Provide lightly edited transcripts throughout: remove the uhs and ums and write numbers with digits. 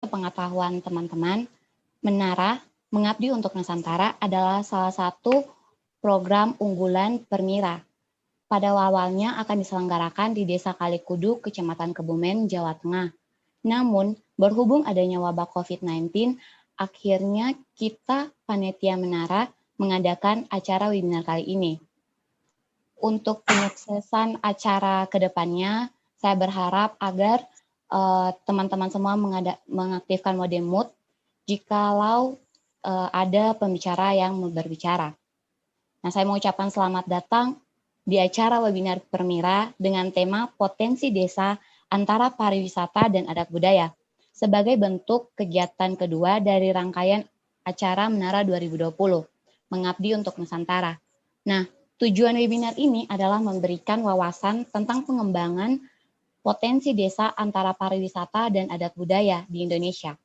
Pengetahuan teman-teman, Menara Mengabdi untuk Nusantara adalah salah satu program unggulan Permira. Pada awalnya akan diselenggarakan di Desa Kalikudu, Kecamatan Kebumen, Jawa Tengah. Namun, berhubung adanya wabah COVID-19, akhirnya kita Panitia Menara mengadakan acara webinar kali ini. Untuk penyuksesan acara ke depannya, saya berharap agar teman-teman semua mengaktifkan mode mute jikalau ada pembicara yang berbicara. Nah, saya mengucapkan selamat datang di acara webinar Permira dengan tema Potensi Desa Antara Pariwisata dan Adat Budaya sebagai bentuk kegiatan kedua dari rangkaian acara Menara 2020, Mengabdi untuk Nusantara. Nah, tujuan webinar ini adalah memberikan wawasan tentang pengembangan potensi desa antara pariwisata dan adat budaya di Indonesia,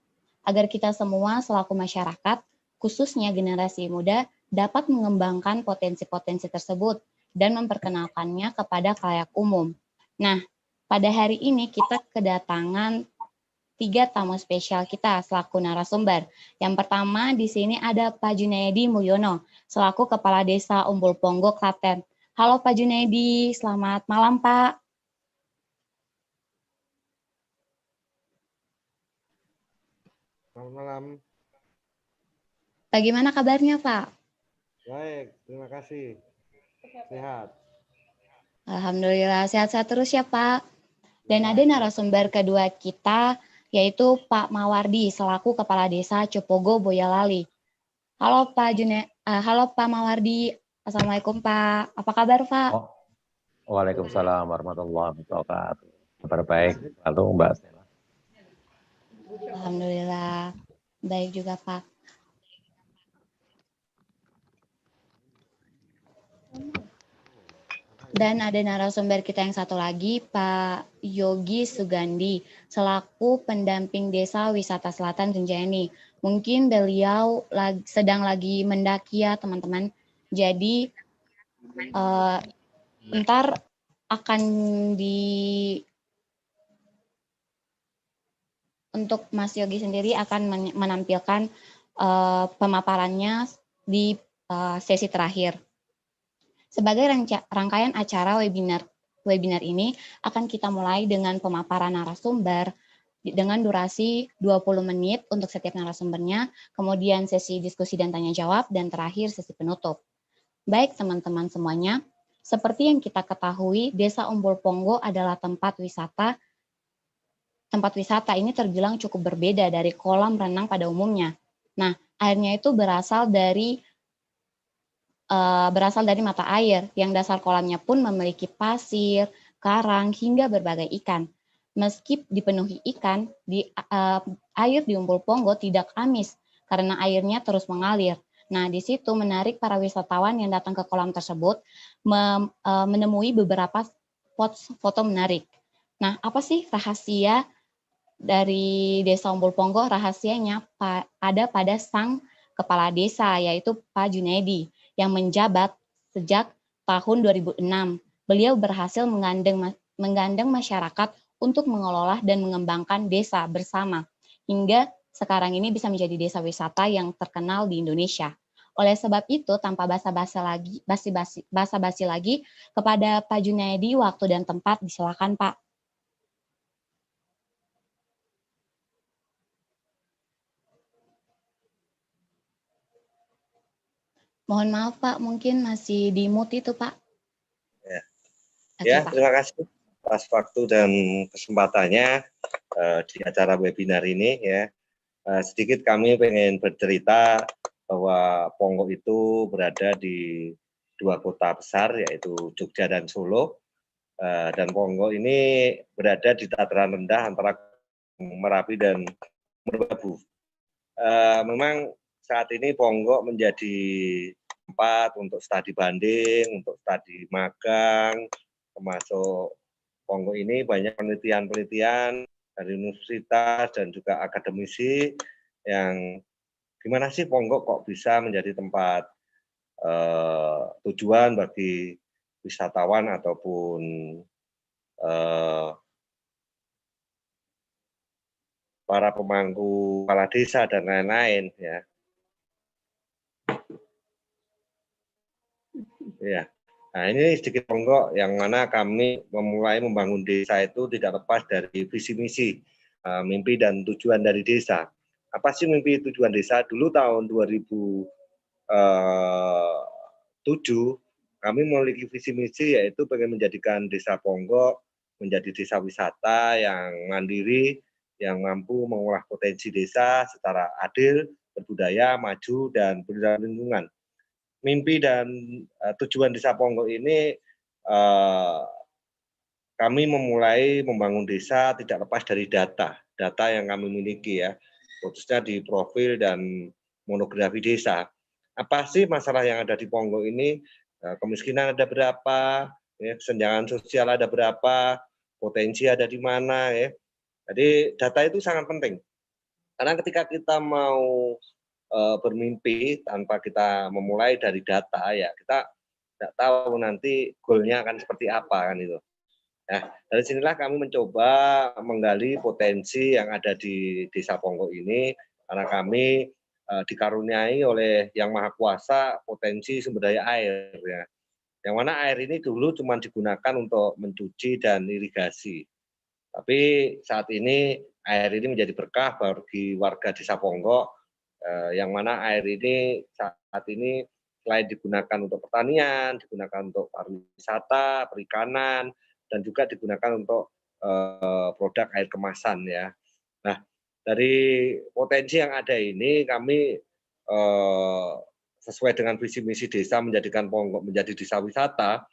agar kita semua selaku masyarakat, khususnya generasi muda, dapat mengembangkan potensi-potensi tersebut dan memperkenalkannya kepada khalayak umum. Nah, pada hari ini kita kedatangan 3 tamu spesial kita selaku narasumber. Yang pertama di sini ada Pak Junaidi Mulyono, selaku Kepala Desa Umbul Ponggo, Klaten. Halo Pak Junaidi, selamat malam Pak. Selamat malam. Bagaimana kabarnya Pak? Baik, terima kasih. Sehat. Alhamdulillah sehat-sehat terus ya Pak. Dan ada narasumber kedua kita yaitu Pak Mawardi selaku Kepala Desa Cepogo, Boyolali. Halo halo Pak Mawardi. Assalamualaikum Pak. Apa kabar Pak? Oh, Waalaikumsalam warahmatullahi wabarakatuh. Kabar baik, lalu Mbak Stella. Alhamdulillah. Baik juga Pak. Dan ada narasumber kita yang satu lagi, Pak Yogi Sugandi, selaku pendamping Desa Wisata Selatan Rinjani. Mungkin beliau sedang lagi mendaki ya teman-teman. Jadi ntar akan untuk Mas Yogi sendiri akan menampilkan pemaparannya di sesi terakhir. Sebagai rangkaian acara webinar ini akan kita mulai dengan pemaparan narasumber dengan durasi 20 menit untuk setiap narasumbernya, kemudian sesi diskusi dan tanya jawab, dan terakhir sesi penutup. Baik teman-teman semuanya, seperti yang kita ketahui, Desa Umbul Ponggo adalah tempat wisata. Tempat wisata ini terbilang cukup berbeda dari kolam renang pada umumnya. Nah, airnya itu berasal dari mata air, yang dasar kolamnya pun memiliki pasir, karang, hingga berbagai ikan. Meski dipenuhi ikan, air di Umbul Ponggo tidak amis karena airnya terus mengalir. Nah, di situ menarik para wisatawan yang datang ke kolam tersebut menemui beberapa foto menarik. Nah, apa sih rahasia dari Desa Umbul Ponggo? Rahasianya ada pada sang kepala desa, yaitu Pak Junaidi, yang menjabat sejak tahun 2006. Beliau berhasil menggandeng masyarakat untuk mengelola dan mengembangkan desa bersama, hingga sekarang ini bisa menjadi desa wisata yang terkenal di Indonesia. Oleh sebab itu, tanpa basa-basi lagi, kepada Pak Junaidi, waktu dan tempat, disilakan Pak. Mohon maaf Pak, mungkin masih di mute itu Pak. Ya, terima kasih atas waktu dan kesempatannya di acara webinar ini ya. Sedikit kami pengen bercerita bahwa Ponggo itu berada di 2 kota besar, yaitu Jogja dan Solo. Dan Ponggo ini berada di dataran rendah antara Merapi dan Merbabu. Memang saat ini Ponggo menjadi tempat untuk studi banding, untuk studi magang, termasuk Ponggo ini banyak penelitian-penelitian dari universitas dan juga akademisi yang gimana sih Ponggo kok bisa menjadi tempat tujuan bagi wisatawan ataupun para pemangku kepala desa dan lain-lain ya. Ya. Nah, ini sedikit ponggok yang mana kami memulai membangun desa itu tidak lepas dari visi misi, mimpi dan tujuan dari desa. Apa sih mimpi tujuan desa? Dulu tahun 2007 kami memiliki visi misi yaitu pengen menjadikan desa Ponggok menjadi desa wisata yang mandiri, yang mampu mengolah potensi desa secara adil, berbudaya, maju, dan berdampak lingkungan. Mimpi dan tujuan desa Ponggok ini kami memulai membangun desa tidak lepas dari data yang kami miliki ya, khususnya di profil dan monografi desa. Apa sih masalah yang ada di Ponggok ini? Kemiskinan ada berapa? Ya, kesenjangan sosial ada berapa? Potensi ada di mana? Ya. Jadi data itu sangat penting. Karena ketika kita mau bermimpi tanpa kita memulai dari data ya kita tidak tahu nanti goalnya akan seperti apa kan itu. Nah, dari sinilah kami mencoba menggali potensi yang ada di Desa Ponggok ini karena kami dikaruniai oleh Yang Maha Kuasa potensi sumber daya air ya. Yang mana air ini dulu cuma digunakan untuk mencuci dan irigasi. Tapi saat ini air ini menjadi berkah bagi warga Desa Ponggok, yang mana air ini saat ini selain digunakan untuk pertanian, digunakan untuk pariwisata, perikanan, dan juga digunakan untuk produk air kemasan ya. Nah, dari potensi yang ada ini kami sesuai dengan visi misi desa menjadikan Ponggok menjadi desa wisata,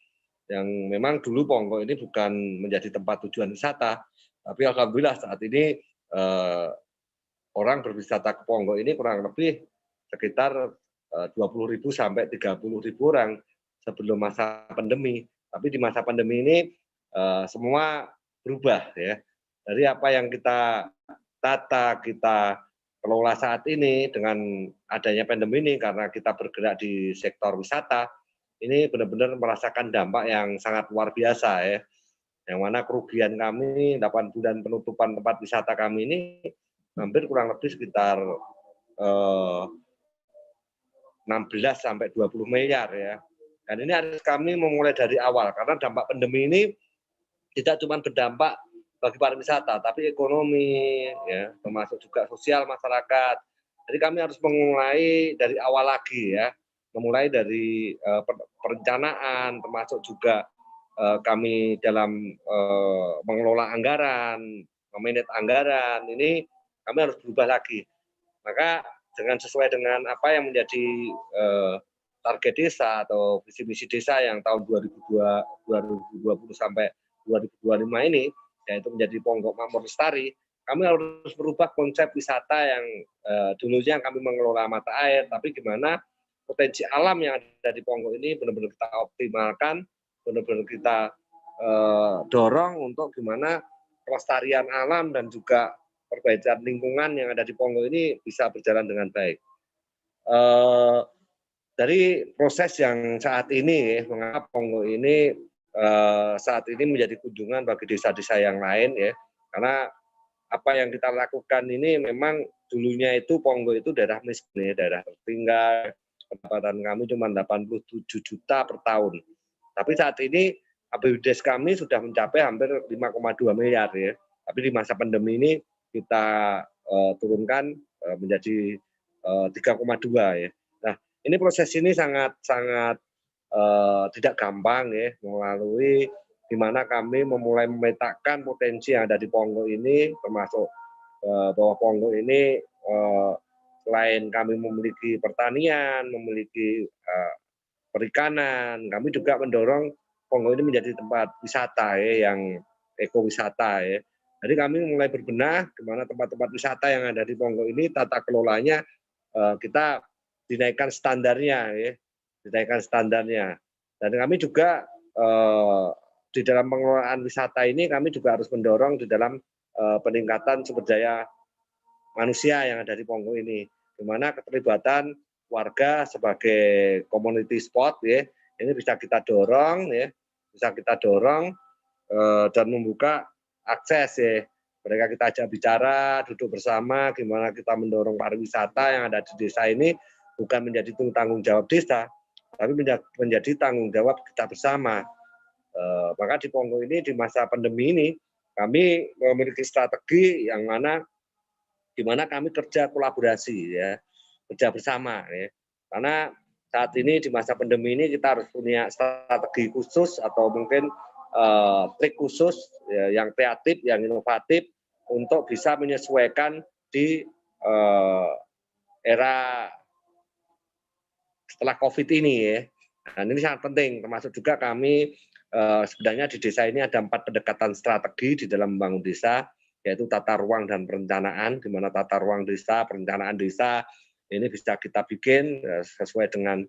yang memang dulu Ponggok ini bukan menjadi tempat tujuan wisata, tapi alhamdulillah saat ini orang berwisata ke Ponggok ini kurang lebih sekitar 20.000 sampai 30.000 orang sebelum masa pandemi. Tapi di masa pandemi ini semua berubah ya. Dari apa yang kita tata, kita kelola saat ini dengan adanya pandemi ini karena kita bergerak di sektor wisata, ini benar-benar merasakan dampak yang sangat luar biasa ya. Yang mana kerugian kami 8 bulan penutupan tempat wisata kami ini hampir kurang lebih sekitar 16 sampai 20 miliar ya. Dan ini harus kami memulai dari awal karena dampak pandemi ini tidak cuma berdampak bagi pariwisata, tapi ekonomi ya, termasuk juga sosial masyarakat. Jadi kami harus memulai dari awal lagi ya, memulai dari perencanaan, termasuk juga kami dalam mengelola anggaran, memanage anggaran, ini kami harus berubah lagi. Maka sesuai dengan apa yang menjadi target desa atau visi misi desa yang tahun 2020 sampai 2025 ini, yaitu menjadi Ponggok Makmur Lestari, kami harus merubah konsep wisata yang dulunya kami mengelola mata air, tapi gimana potensi alam yang ada di Ponggok ini benar-benar kita optimalkan, benar-benar kita dorong untuk gimana kelestarian alam dan juga perbaikan lingkungan yang ada di Ponggok ini bisa berjalan dengan baik. Dari proses yang saat ini, mengapa Ponggok ini saat ini menjadi kunjungan bagi desa-desa yang lain ya, karena apa yang kita lakukan ini memang dulunya itu Ponggok itu daerah miskin, daerah tertinggal, pendapatan kami cuma 87 juta per tahun. Tapi saat ini APBDes kami sudah mencapai hampir 5,2 miliar ya. Tapi di masa pandemi ini kita turunkan menjadi 3,2 ya. Nah, ini proses ini sangat tidak gampang ya, melalui di mana kami memulai memetakan potensi yang ada di Ponggok ini, termasuk bahwa Ponggok ini selain kami memiliki pertanian, memiliki perikanan, kami juga mendorong Ponggok ini menjadi tempat wisata ya, yang ekowisata ya. Jadi kami mulai berbenah di mana tempat-tempat wisata yang ada di Ponggok ini tata kelolanya kita dinaikkan standarnya ya, dinaikkan standarnya. Dan kami juga di dalam pengelolaan wisata ini kami juga harus mendorong di dalam peningkatan sumber daya manusia yang ada di Ponggok ini, di mana keterlibatan warga sebagai community spot ya, ini bisa kita dorong ya, bisa kita dorong dan membuka akses ya. mereka kita ajak bicara, duduk bersama, gimana kita mendorong pariwisata yang ada di desa ini bukan menjadi tanggung jawab desa, tapi menjadi tanggung jawab kita bersama. Maka di Pongo ini di masa pandemi ini kami memiliki strategi yang mana di mana kami kerja kolaborasi ya, kerja bersama ya. Karena saat ini di masa pandemi ini kita harus punya strategi khusus atau mungkin trik khusus ya, yang kreatif, yang inovatif untuk bisa menyesuaikan di era setelah COVID ini ya. Dan ini sangat penting, termasuk juga kami sebenarnya di desa ini ada 4 pendekatan strategi di dalam membangun desa, yaitu tata ruang dan perencanaan, di mana tata ruang desa, perencanaan desa ini bisa kita bikin sesuai dengan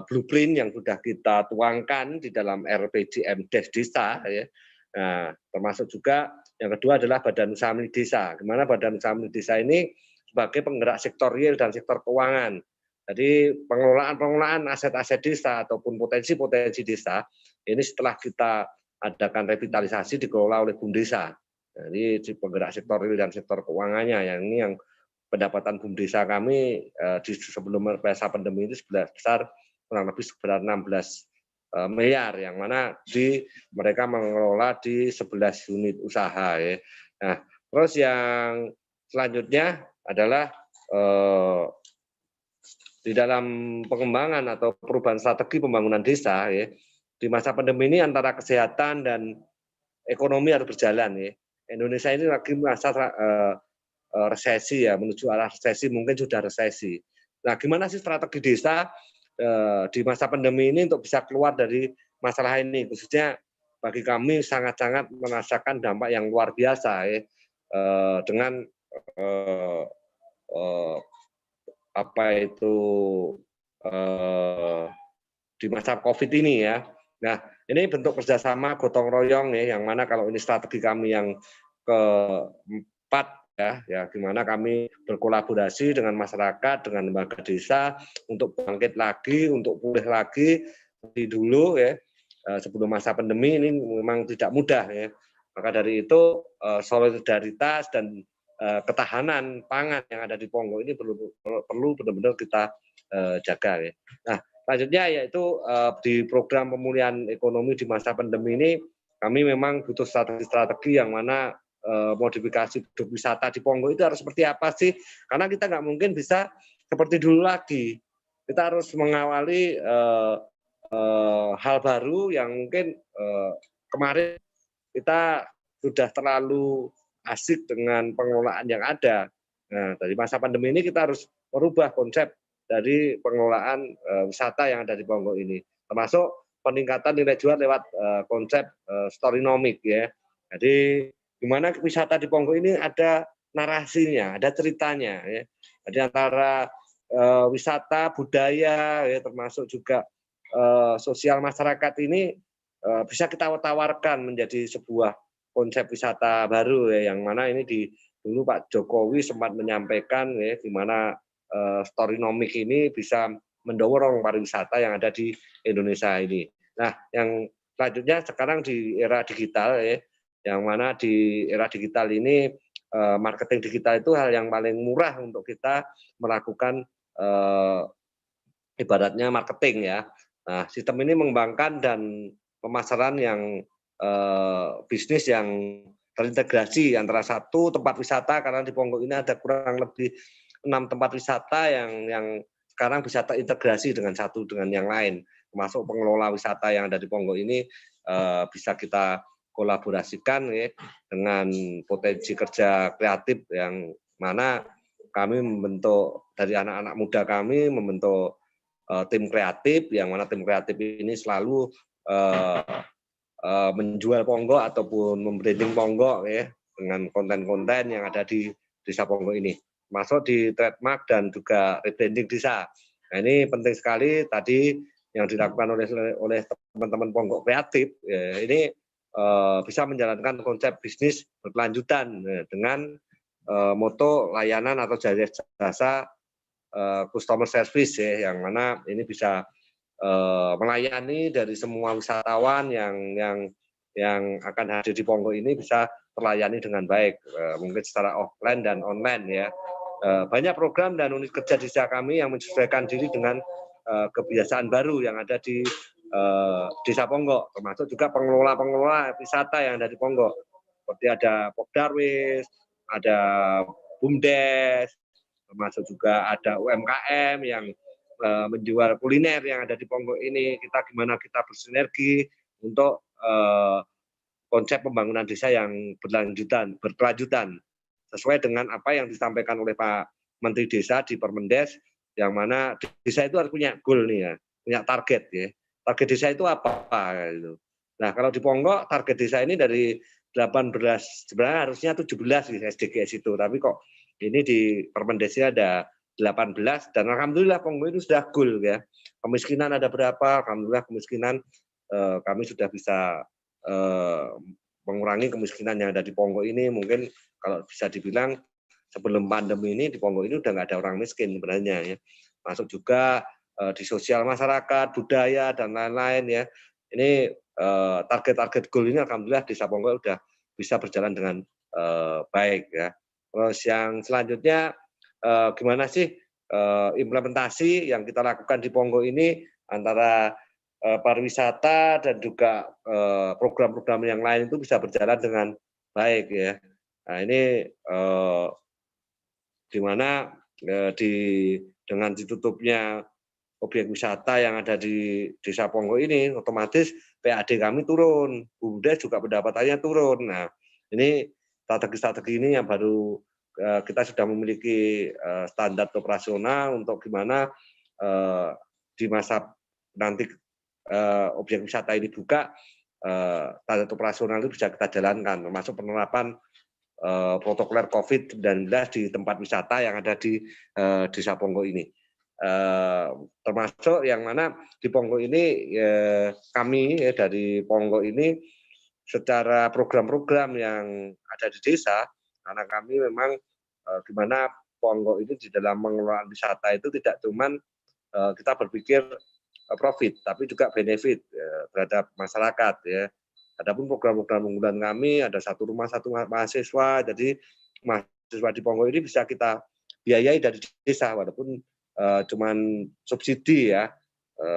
blueprint yang sudah kita tuangkan di dalam RPJM Desa ya. Nah, termasuk juga yang kedua adalah Badan Usaha Milik Desa. Di mana Badan Usaha Milik Desa ini sebagai penggerak sektor real dan sektor keuangan. Jadi pengelolaan aset-aset desa ataupun potensi-potensi desa ini setelah kita adakan revitalisasi dikelola oleh BUMDesa. Jadi di penggerak sektor real dan sektor keuangannya yang ini yang pendapatan BUMDesa kami di sebelum masa pandemi itu sebesar kurang lebih sekitar 16 miliar yang mana mereka mengelola di 11 unit usaha ya. Nah, terus yang selanjutnya adalah di dalam pengembangan atau perubahan strategi pembangunan desa ya. Di masa pandemi ini antara kesehatan dan ekonomi harus berjalan ya. Indonesia ini lagi masa resesi ya, menuju arah resesi, mungkin sudah resesi. Nah, gimana sih strategi desa di masa pandemi ini untuk bisa keluar dari masalah ini, khususnya bagi kami sangat-sangat merasakan dampak yang luar biasa ya, dengan apa itu di masa COVID ini ya. Nah, ini bentuk kerjasama gotong royong ya, yang mana kalau ini strategi kami yang keempat ya, gimana kami berkolaborasi dengan masyarakat, dengan lembaga desa untuk bangkit lagi, untuk pulih lagi seperti dulu ya, sebelum masa pandemi ini memang tidak mudah ya. Maka dari itu solidaritas dan ketahanan pangan yang ada di Pongo ini perlu benar-benar kita jaga ya. Nah, selanjutnya yaitu di program pemulihan ekonomi di masa pandemi ini kami memang butuh strategi yang mana modifikasi produk wisata di Pongo itu harus seperti apa sih? Karena kita nggak mungkin bisa seperti dulu lagi. Kita harus mengawali hal baru yang mungkin kemarin kita sudah terlalu asik dengan pengelolaan yang ada. Nah, dari masa pandemi ini kita harus merubah konsep dari pengelolaan wisata yang ada di Pongo ini, termasuk peningkatan nilai jual lewat konsep storynomic ya. Jadi gimana wisata di Pongo ini ada narasinya, ada ceritanya ya. Jadi antara wisata, budaya ya, termasuk juga sosial masyarakat ini bisa kita tawarkan menjadi sebuah konsep wisata baru ya, yang mana ini dulu Pak Jokowi sempat menyampaikan ya, di mana storynomic ini bisa mendorong pariwisata yang ada di Indonesia ini. Nah, yang selanjutnya sekarang di era digital ya, yang mana di era digital ini marketing digital itu hal yang paling murah untuk kita melakukan ibaratnya marketing ya. Nah, sistem ini mengembangkan dan pemasaran yang bisnis yang terintegrasi antara satu tempat wisata, karena di Pongo ini ada kurang lebih 6 tempat wisata yang sekarang bisa terintegrasi dengan satu dengan yang lain, termasuk pengelola wisata yang ada di Pongo ini bisa kita kolaborasikan ya, dengan potensi kerja kreatif yang mana kami membentuk dari anak-anak muda kami membentuk tim kreatif, yang mana tim kreatif ini selalu menjual Pongo ataupun membranding Pongo ya, dengan konten-konten yang ada di desa Pongo ini, masuk di trademark dan juga rebranding desa. Nah, ini penting sekali tadi yang dilakukan oleh teman-teman Pongo kreatif ya, ini bisa menjalankan konsep bisnis berkelanjutan ya, dengan moto layanan atau jasa customer service ya, yang mana ini bisa melayani dari semua wisatawan yang akan hadir di Pongo ini bisa terlayani dengan baik, mungkin secara offline dan online ya. Banyak program dan unit kerja desa kami yang menyesuaikan diri dengan kebiasaan baru yang ada di Desa Ponggok, termasuk juga pengelola wisata yang ada di Ponggok. Seperti ada Pokdarwis, ada BUMDes, termasuk juga ada UMKM yang menjual kuliner yang ada di Ponggok ini. Gimana kita bersinergi untuk konsep pembangunan desa yang berkelanjutan sesuai dengan apa yang disampaikan oleh Pak Menteri Desa di Permendes, yang mana desa itu harus punya goal nih ya, punya target ya. Target desa itu apa gitu. Nah, kalau di Ponggok target desa ini dari 18, sebenarnya harusnya 17 gitu, SDGs itu, tapi kok ini di Permendesnya ada 18 dan alhamdulillah Ponggok itu sudah goal ya. Kemiskinan ada berapa? Alhamdulillah kemiskinan kami sudah bisa mengurangi kemiskinan yang ada di Ponggok ini. Mungkin kalau bisa dibilang sebelum pandemi ini di Ponggok ini udah nggak ada orang miskin sebenarnya ya. Masuk juga di sosial masyarakat, budaya dan lain-lain ya. Ini target-target goal ini alhamdulillah Desa Ponggok udah bisa berjalan dengan baik ya. Terus yang selanjutnya gimana sih implementasi yang kita lakukan di Ponggok ini antara pariwisata dan juga program-program yang lain itu bisa berjalan dengan baik ya. Nah ini di mana dengan ditutupnya objek wisata yang ada di Desa Ponggok ini, otomatis PAD kami turun, BUMDes juga pendapatannya turun. Nah ini strategi-strategi ini yang baru kita sudah memiliki standar operasional untuk gimana di masa nanti objek wisata ini buka, standar operasional itu bisa kita jalankan, termasuk penerapan protokoler COVID-19 di tempat wisata yang ada di Desa Ponggok ini. Termasuk yang mana di Ponggok ini kami dari Ponggok ini secara program-program yang ada di desa, karena kami memang gimana Ponggok ini di dalam pengelolaan wisata itu tidak cuman kita berpikir profit, tapi juga benefit terhadap masyarakat ya. Adapun program-program unggulan kami ada satu rumah satu mahasiswa, jadi mahasiswa di Ponggok ini bisa kita biayai dari desa walaupun cuman subsidi ya,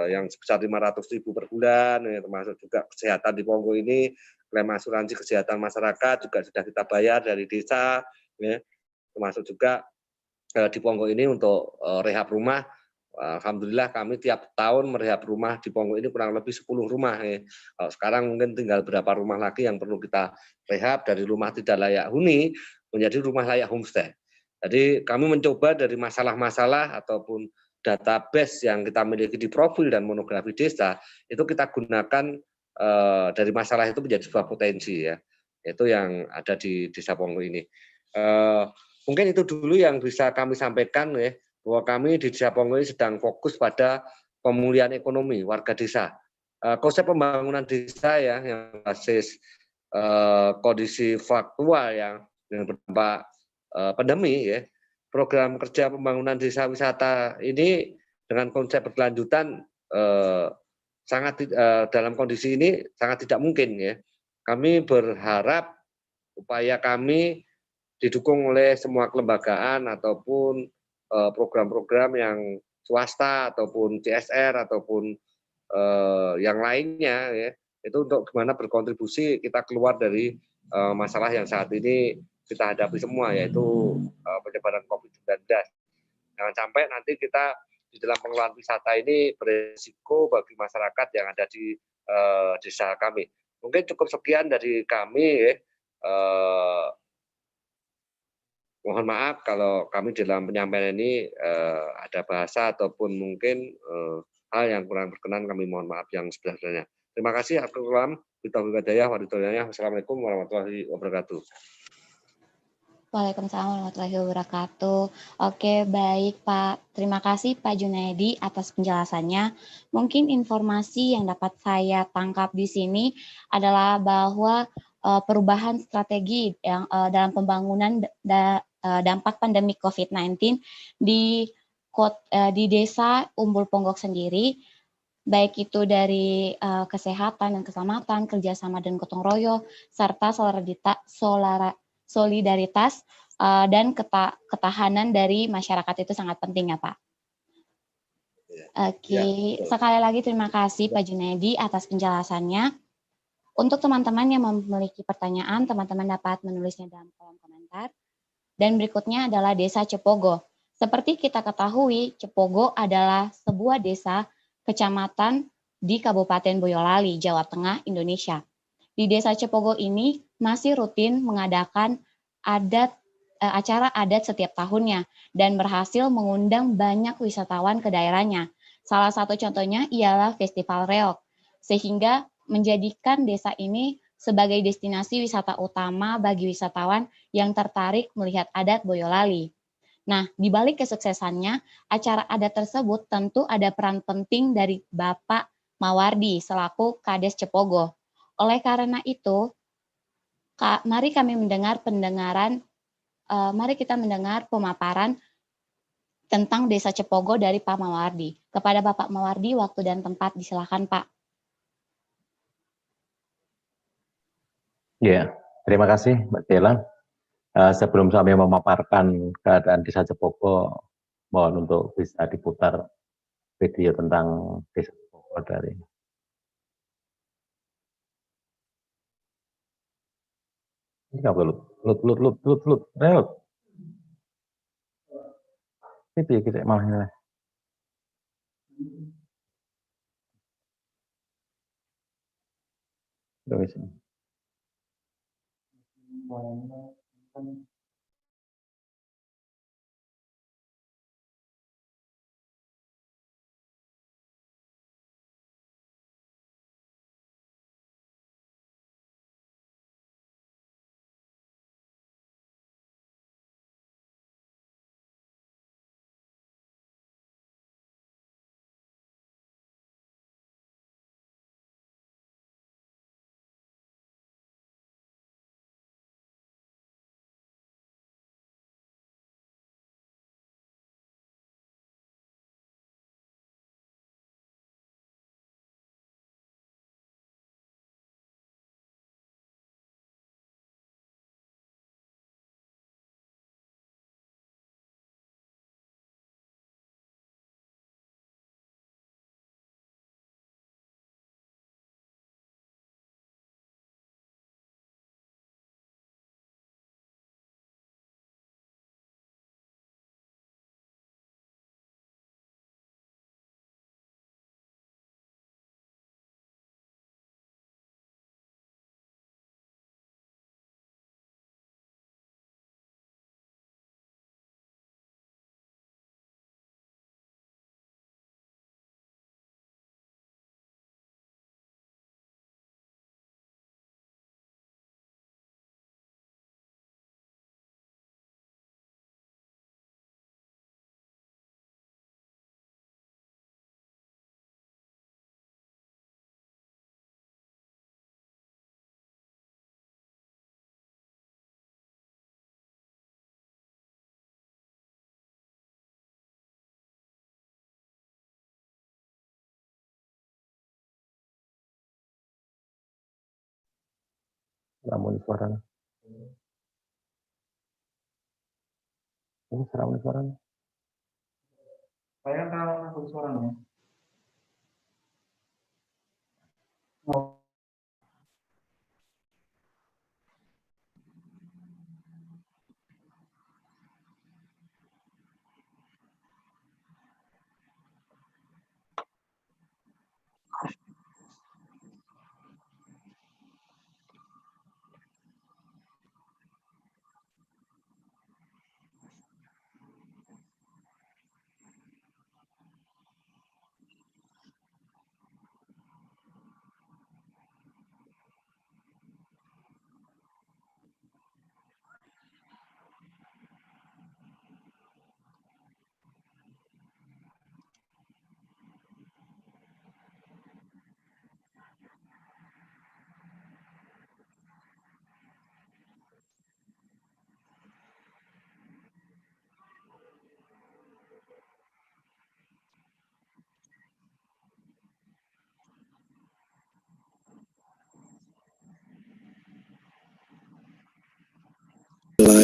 yang sebesar 500.000 per bulan, ya, termasuk juga kesehatan di Ponggok ini, klaim asuransi kesehatan masyarakat juga sudah kita bayar dari desa, ya, termasuk juga di Ponggok ini untuk rehab rumah. Alhamdulillah kami tiap tahun merehab rumah di Ponggok ini kurang lebih 10 rumah. Ya. Kalau sekarang mungkin tinggal berapa rumah lagi yang perlu kita rehab dari rumah tidak layak huni menjadi rumah layak homestay. Jadi kami mencoba dari masalah-masalah ataupun database yang kita miliki di profil dan monografi desa, itu kita gunakan dari masalah itu menjadi sebuah potensi ya. Itu yang ada di Desa Ponggok ini. Mungkin itu dulu yang bisa kami sampaikan ya, bahwa kami di Desa Ponggok ini sedang fokus pada pemulihan ekonomi warga desa. Konsep pembangunan desa ya yang basis kondisi faktual yang berdampak pandemi ya. Program kerja pembangunan desa wisata ini dengan konsep berkelanjutan sangat dalam kondisi ini sangat tidak mungkin ya. Kami berharap upaya kami didukung oleh semua kelembagaan ataupun program-program yang swasta ataupun CSR ataupun yang lainnya ya, itu untuk gimana berkontribusi kita keluar dari masalah yang saat ini kita hadapi semua, yaitu penyebaran COVID-19. Jangan sampai nanti kita di dalam pengelolaan wisata ini berisiko bagi masyarakat yang ada di desa kami. Mungkin cukup sekian dari kami ya. Mohon maaf kalau kami dalam penyampaian ini ada bahasa ataupun mungkin hal yang kurang berkenan, kami mohon maaf yang sebesar-besarnya. Terima kasih. Wassalamualaikum warahmatullahi wabarakatuh. Waalaikumsalam warahmatullahi wabarakatuh. Oke, baik Pak. Terima kasih Pak Junaidi atas penjelasannya. Mungkin informasi yang dapat saya tangkap di sini adalah bahwa perubahan strategi yang dalam pembangunan dampak pandemi COVID-19 di Desa Umbul Ponggok sendiri baik itu dari kesehatan dan keselamatan, kerjasama dan gotong royong, serta solidaritas dan ketahanan dari masyarakat itu sangat penting ya Pak. Oke, sekali lagi terima kasih Pak Junaidi atas penjelasannya. Untuk teman-teman yang memiliki pertanyaan, teman-teman dapat menulisnya dalam kolom komentar. Dan berikutnya adalah Desa Cepogo. Seperti kita ketahui, Cepogo adalah sebuah desa kecamatan di Kabupaten Boyolali, Jawa Tengah, Indonesia. Di Desa Cepogo ini masih rutin mengadakan acara adat setiap tahunnya dan berhasil mengundang banyak wisatawan ke daerahnya. Salah satu contohnya ialah Festival Reog, sehingga menjadikan desa ini sebagai destinasi wisata utama bagi wisatawan yang tertarik melihat adat Boyolali. Nah, di balik kesuksesannya, acara adat tersebut tentu ada peran penting dari Bapak Mawardi selaku Kades Cepogo. Oleh karena itu, mari kita mendengar pemaparan tentang Desa Cepogo dari Pak Mawardi. Kepada Bapak Mawardi, waktu dan tempat disilakan Pak. Ya, terima kasih Mbak Dela. Sebelum kami memaparkan keadaan Desa Cepogo, mohon untuk bisa diputar video tentang Desa Cepogo dari ini nggak boleh real itu ya kita malah ini. Ramun suaranya. Ini ramun suaranya. Saya tahu suaranya.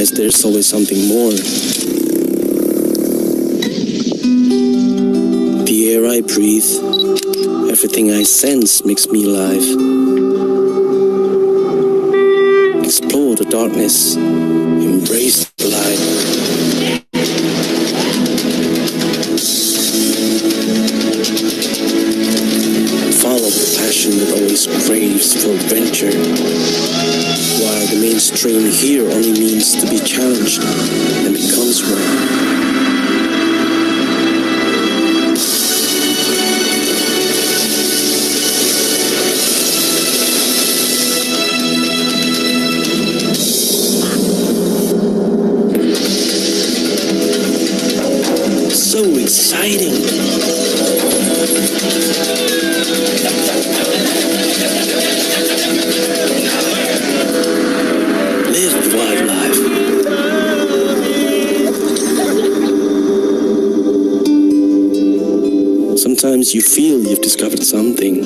realize there's always something more. The air I breathe, everything I sense makes me alive. Explore the darkness, embrace the light. Follow the passion that always craves for adventure. While the mainstream here only means to be challenged and becomes one. So exciting! Live the wildlife. Sometimes you feel you've discovered something.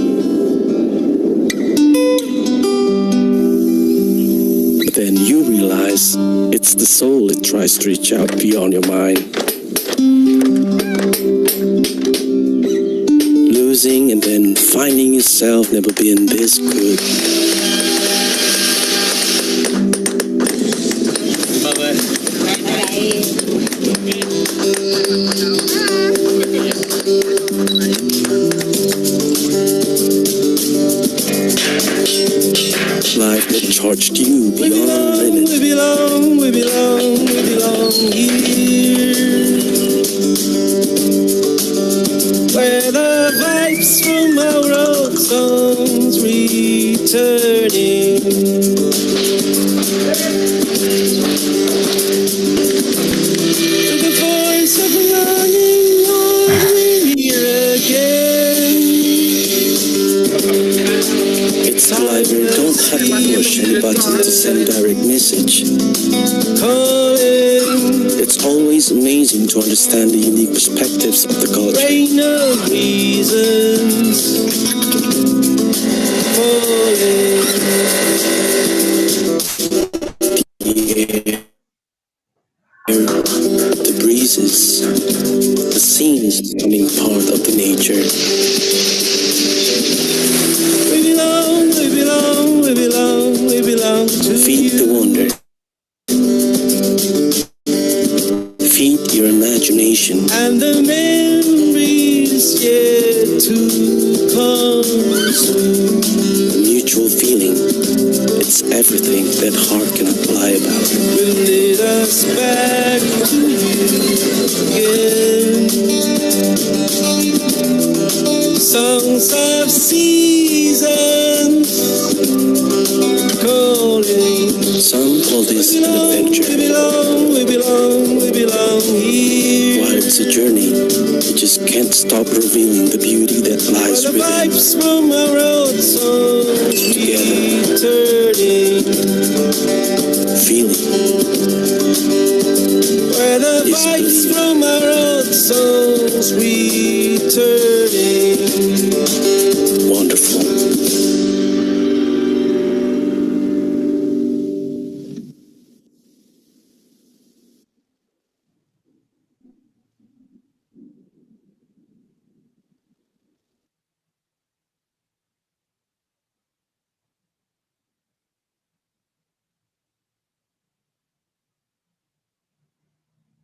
But then you realize it's the soul that tries to reach out beyond your mind. Losing and then finding yourself never been this good. Life that charged you beyond limits. We belong here. Where the vibes from our old songs returning. To the voice of longing on here again. It's live, we don't have to push any button to send direct message. It's always amazing to understand the unique perspectives of the culture. Rain of reasons falling. The air, the breezes, the scenes becoming part of the nature. We belong to feed the wonder. Feed your imagination. And the memories yet to come. A mutual feeling. It's everything that heart can apply about. Will lead us back to you again. Songs of seasons calling. Some call this an adventure. We belong here. While it's a journey, you just can't stop revealing the beauty that lies within. The vibes from our old songs returning. Feeling. Where the vibes from our old songs returning. Wonderful.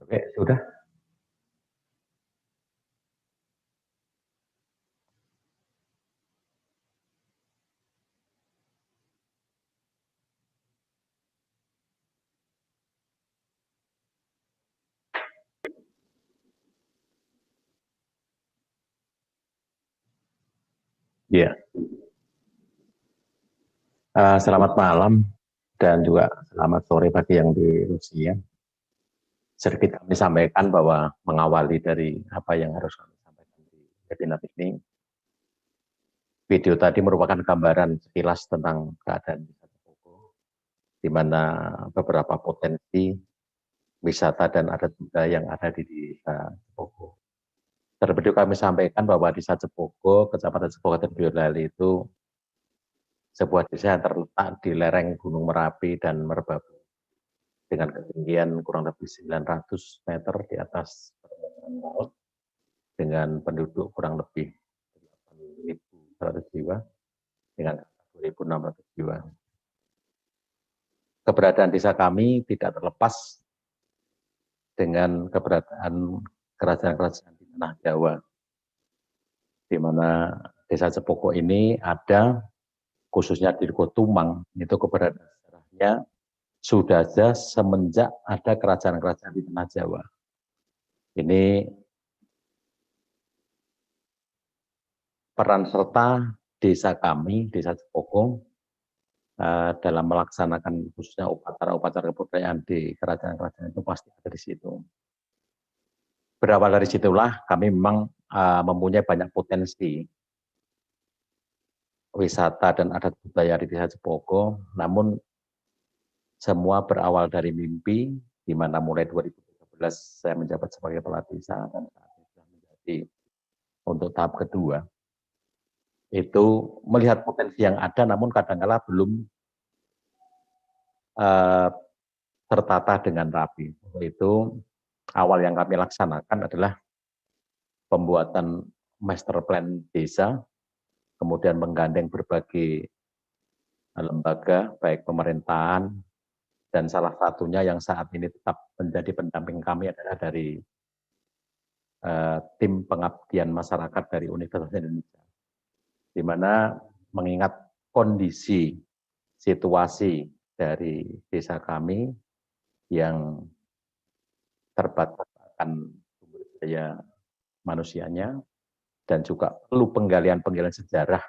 Oke, sudah. Ya. Selamat malam dan juga selamat sore bagi yang di Rusia. Sedikit kami sampaikan bahwa mengawali dari apa yang harus kami sampaikan di webinar ini. Video tadi merupakan gambaran sekilas tentang keadaan Desa Cepogo, di mana beberapa potensi wisata dan adat budaya yang ada di Desa Cepogo. Terlebih kami sampaikan bahwa Desa Cepogo, Kecamatan Cepogo dan Boyolali itu sebuah desa yang terletak di lereng Gunung Merapi dan Merbabu. dengan ketinggian kurang lebih 900 meter di atas permukaan laut, dengan penduduk kurang lebih 8.100 jiwa, dengan 2.600 jiwa. Keberadaan desa kami tidak terlepas dengan keberadaan kerajaan-kerajaan di tanah Jawa, di mana desa Cepoko ini ada, khususnya di Tumang, itu keberadaan sejarahnya sudah ada semenjak ada kerajaan-kerajaan di tanah Jawa. Ini peran serta desa kami, desa Cepoko, dalam melaksanakan khususnya upacara-upacara kebudayaan di kerajaan-kerajaan itu pasti ada di situ. Berawal dari situlah kami memang mempunyai banyak potensi wisata dan adat budaya di desa Cepoko, namun semua berawal dari mimpi, di mana mulai 2013 saya menjabat sebagai kepala desa dan saat ini sudah menjadi untuk tahap kedua. Itu melihat potensi yang ada, namun kadang-kala belum tertata dengan rapi. Untuk itu awal yang kami laksanakan adalah pembuatan master plan desa, kemudian menggandeng berbagai lembaga, baik pemerintahan, dan salah satunya yang saat ini tetap menjadi pendamping kami adalah dari tim pengabdian masyarakat dari Universitas Indonesia, di mana mengingat kondisi situasi dari desa kami yang terbatas akan sumber daya manusianya dan juga perlu penggalian-penggalian sejarah.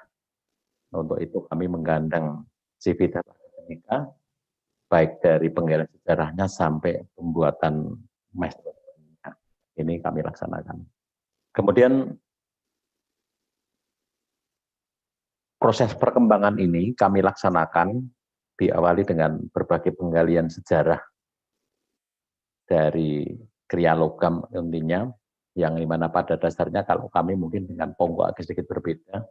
Untuk itu kami menggandeng Civitas Akademika, baik dari penggalian sejarahnya sampai pembuatan master plan. Ini kami laksanakan. Kemudian proses perkembangan ini kami laksanakan diawali dengan berbagai penggalian sejarah dari kriya logam intinya, yang dimana pada dasarnya kalau kami mungkin dengan Ponggok agak sedikit berbeda.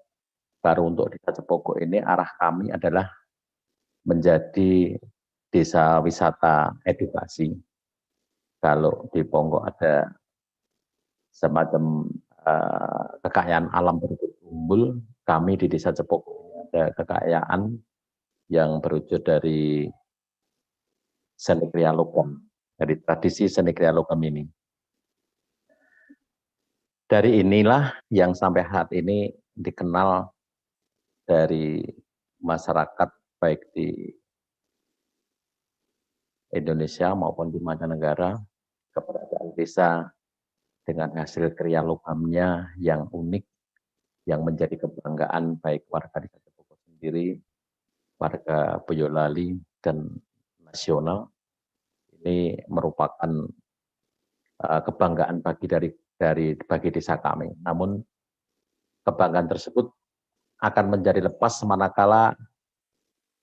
Baru untuk desa Cepoko ini arah kami adalah menjadi desa wisata edukasi. Kalau di Ponggok ada semacam kekayaan alam berkumpul, kami di desa Cepoko ini ada kekayaan yang berwujud dari seni kriya logam, dari tradisi seni kriya logam ini. Dari inilah yang sampai saat ini dikenal dari masyarakat baik di Indonesia maupun di mancanegara, keberadaan desa dengan hasil kriya logamnya yang unik, yang menjadi kebanggaan baik warga desa Cepoko sendiri, warga Boyolali, dan nasional. Ini merupakan kebanggaan bagi desa kami. Namun kebanggaan tersebut akan menjadi lepas manakala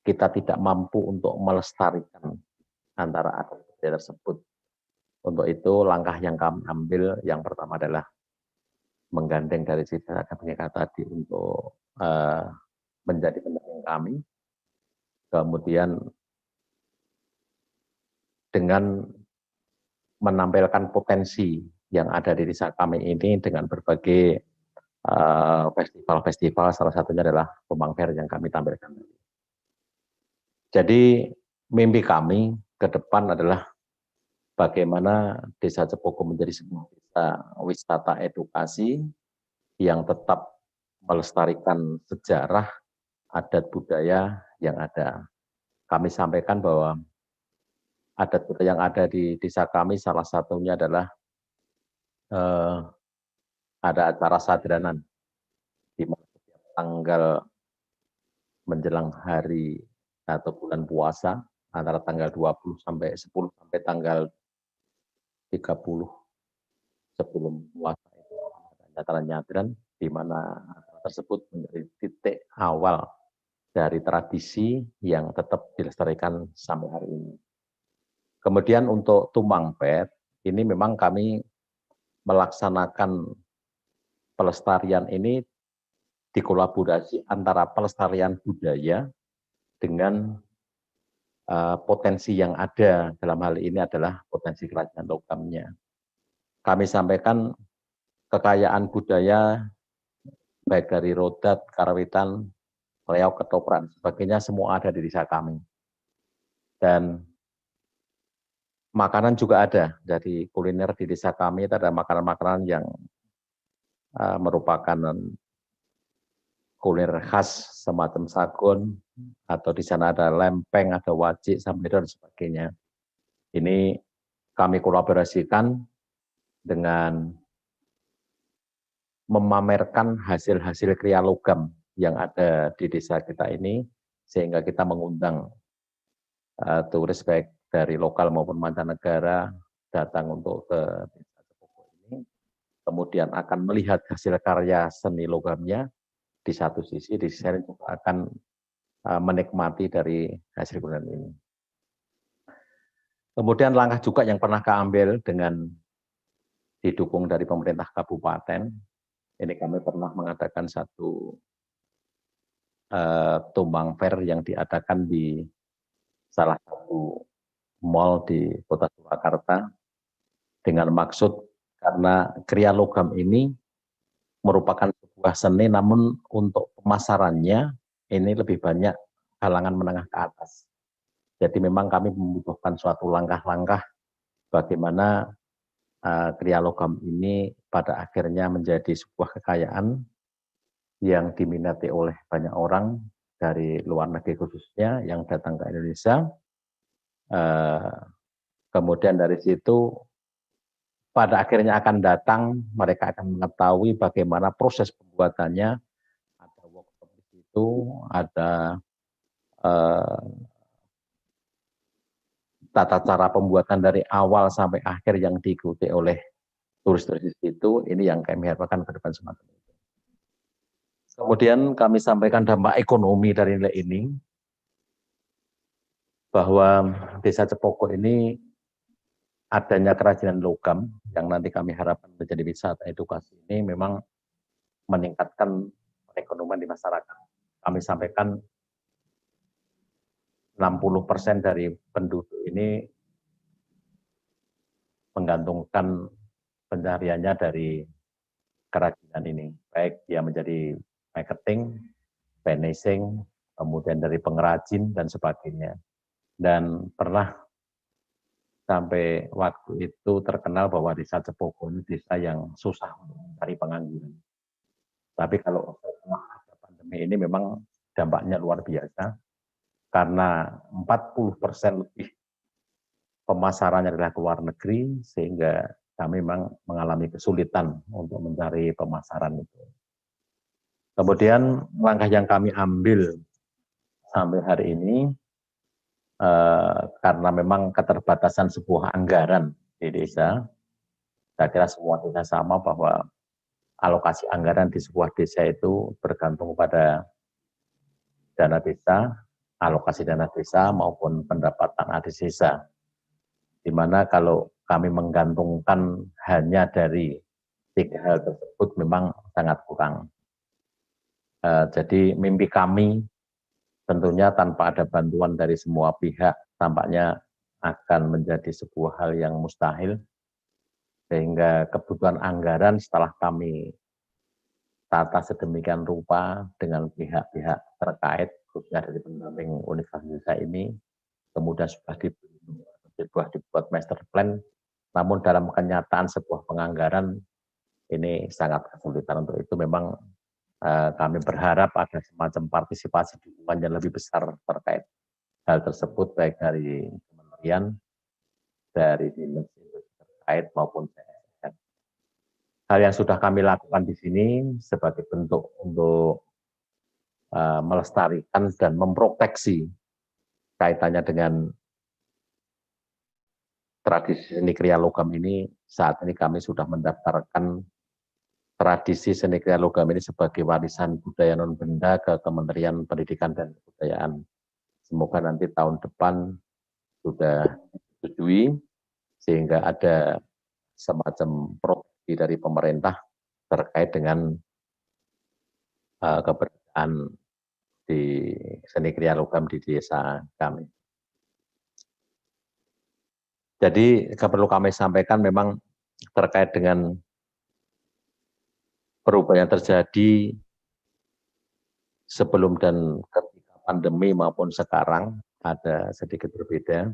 kita tidak mampu untuk melestarikan antara adat budaya tersebut. Untuk itu langkah yang kami ambil yang pertama adalah menggandeng dari Civitas Akademika tadi untuk menjadi pendamping kami. Kemudian dengan menampilkan potensi yang ada di desa kami ini dengan berbagai festival-festival, salah satunya adalah Tumang Fair yang kami tampilkan. Jadi mimpi kami ke depan adalah bagaimana desa Cepoko menjadi sebuah desa wisata edukasi yang tetap melestarikan sejarah, adat budaya yang ada. Kami sampaikan bahwa adat budaya yang ada di desa kami salah satunya adalah ada acara sadranan, di mana setiap tanggal menjelang hari atau bulan puasa, antara tanggal 20 sampai 10 sampai tanggal 30 sebelum puasa itu ada acara nyadran, di mana acara tersebut menjadi titik awal dari tradisi yang tetap dilestarikan sampai hari ini. Kemudian untuk Tumang Fair, ini memang kami melaksanakan pelestarian ini dikolaborasi antara pelestarian budaya dengan potensi yang ada dalam hal ini adalah potensi kerajinan logamnya. Kami sampaikan kekayaan budaya baik dari Rodat, Karawitan, Riau, Ketoprak, sebagainya semua ada di desa kami. Dan makanan juga ada dari kuliner di desa kami, itu ada makanan-makanan yang merupakan kuliner khas semacam sagon, atau di sana ada lempeng, ada wajik, sampai dan sebagainya. Ini kami kolaborasikan dengan memamerkan hasil-hasil kriya logam yang ada di desa kita ini, sehingga kita mengundang turis baik dari lokal maupun mancanegara datang untuk ke desa Cepoko ini, kemudian akan melihat hasil karya seni logamnya di satu sisi, di sisi lain juga akan menikmati dari hasil kuliner ini. Kemudian langkah juga yang pernah kami ambil dengan didukung dari pemerintah kabupaten, ini kami pernah mengadakan satu tumbang fair yang diadakan di salah satu mal di Kota Surakarta dengan maksud karena kriya logam ini merupakan sebuah seni, namun untuk pemasarannya ini lebih banyak kalangan menengah ke atas. Jadi memang kami membutuhkan suatu langkah-langkah bagaimana kriya logam ini pada akhirnya menjadi sebuah kekayaan yang diminati oleh banyak orang dari luar negeri khususnya yang datang ke Indonesia. Kemudian dari situ pada akhirnya akan datang, mereka akan mengetahui bagaimana proses pembuatannya, ada workshop di situ, ada tata cara pembuatan dari awal sampai akhir yang diikuti oleh turis-turis itu, ini yang kami harapkan ke depan semacam itu. Kemudian kami sampaikan dampak ekonomi dari nilai ini, bahwa desa Cepoko ini adanya kerajinan logam yang nanti kami harapkan menjadi wisata edukasi ini memang meningkatkan perekonomian di masyarakat. Kami sampaikan 60% dari penduduk ini menggantungkan pencariannya dari kerajinan ini, baik dia menjadi marketing, finishing, kemudian dari pengrajin dan sebagainya. Dan pernah sampai waktu itu terkenal bahwa desa Cepoko ini desa yang susah untuk mencari pengangguran. Tapi kalau setelah pandemi ini memang dampaknya luar biasa, karena 40% lebih pemasarannya adalah ke luar negeri, sehingga kami memang mengalami kesulitan untuk mencari pemasaran itu. Kemudian langkah yang kami ambil sampai hari ini, karena memang keterbatasan sebuah anggaran di desa, saya kira semua desa sama bahwa alokasi anggaran di sebuah desa itu bergantung pada dana desa, alokasi dana desa maupun pendapatan adik desa. Di mana kalau kami menggantungkan hanya dari 3 hal tersebut memang sangat kurang. Jadi mimpi kami tentunya tanpa ada bantuan dari semua pihak tampaknya akan menjadi sebuah hal yang mustahil, sehingga kebutuhan anggaran setelah kami tata sedemikian rupa dengan pihak-pihak terkait, khususnya dari pendamping universitas ini, kemudian sudah dibuat master plan, namun dalam kenyataan sebuah penganggaran ini sangat kesulitan. Untuk itu memang kami berharap ada semacam partisipasi dukungan yang lebih besar terkait hal tersebut, baik dari kementerian, dari dinas terkait maupun CSR. Hal yang sudah kami lakukan di sini sebagai bentuk untuk melestarikan dan memproteksi kaitannya dengan tradisi seni kriya logam ini. Saat ini kami sudah mendaftarkan tradisi seni kriya logam ini sebagai warisan budaya non benda ke Kementerian Pendidikan dan Kebudayaan. Semoga nanti tahun depan sudah disetujui, sehingga ada semacam proteksi dari pemerintah terkait dengan keberadaan di seni kriya logam di desa kami. Jadi perlu kami sampaikan memang terkait dengan perubahan yang terjadi sebelum dan ketika pandemi maupun sekarang ada sedikit berbeda.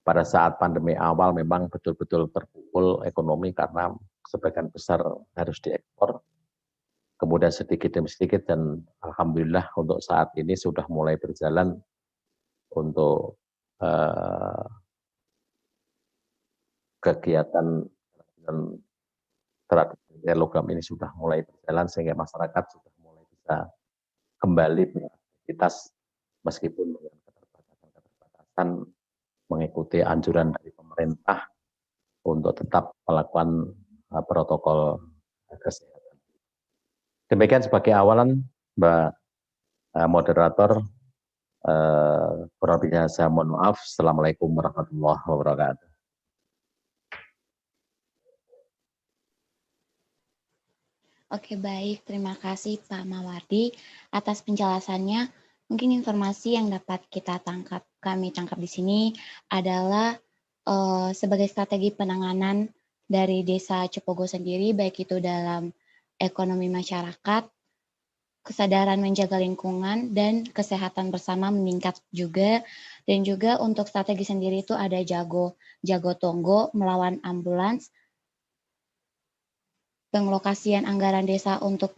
Pada saat pandemi awal memang betul-betul terpukul ekonomi karena sebagian besar harus diekspor. Kemudian sedikit demi sedikit dan alhamdulillah untuk saat ini sudah mulai berjalan untuk kegiatan tradisi logam ini sudah mulai berjalan sehingga masyarakat sudah mulai bisa kembali beraktivitas meskipun dengan keterbatasan mengikuti anjuran dari pemerintah untuk tetap melakukan protokol kesehatan. Demikian sebagai awalan, Mbak moderator, kurang lebihnya saya mohon maaf. Assalamualaikum warahmatullahi wabarakatuh. Oke, baik. Terima kasih Pak Mawardi atas penjelasannya. Mungkin informasi yang dapat kami tangkap di sini adalah sebagai strategi penanganan dari Desa Cepogo sendiri, baik itu dalam ekonomi masyarakat, kesadaran menjaga lingkungan, dan kesehatan bersama meningkat juga. Dan juga untuk strategi sendiri itu ada Jago Tonggo melawan ambulans, pengelokasian anggaran desa untuk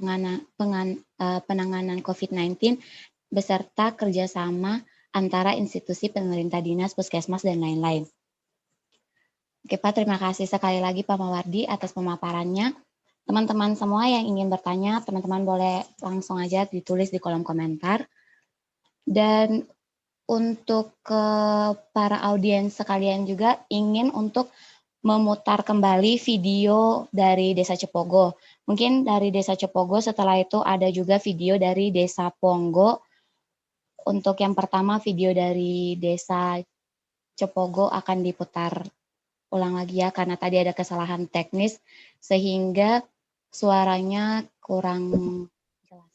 penanganan COVID-19, beserta kerjasama antara institusi pemerintah dinas, puskesmas, dan lain-lain. Oke Pak, terima kasih sekali lagi Pak Mawardi atas pemaparannya. Teman-teman semua yang ingin bertanya, teman-teman boleh langsung aja ditulis di kolom komentar. Dan untuk para audiens sekalian juga ingin untuk memutar kembali video dari Desa Cepogo. Mungkin dari Desa Cepogo, setelah itu ada juga video dari Desa Ponggo. Untuk yang pertama video dari Desa Cepogo akan diputar ulang lagi ya, karena tadi ada kesalahan teknis sehingga suaranya kurang jelas.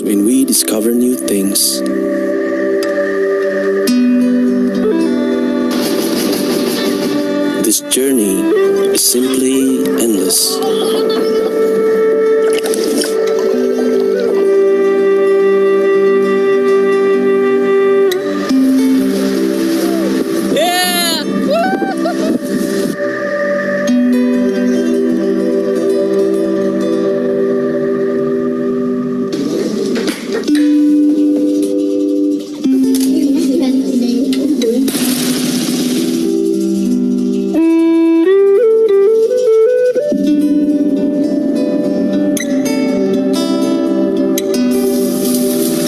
When we discover new things. This journey is simply endless.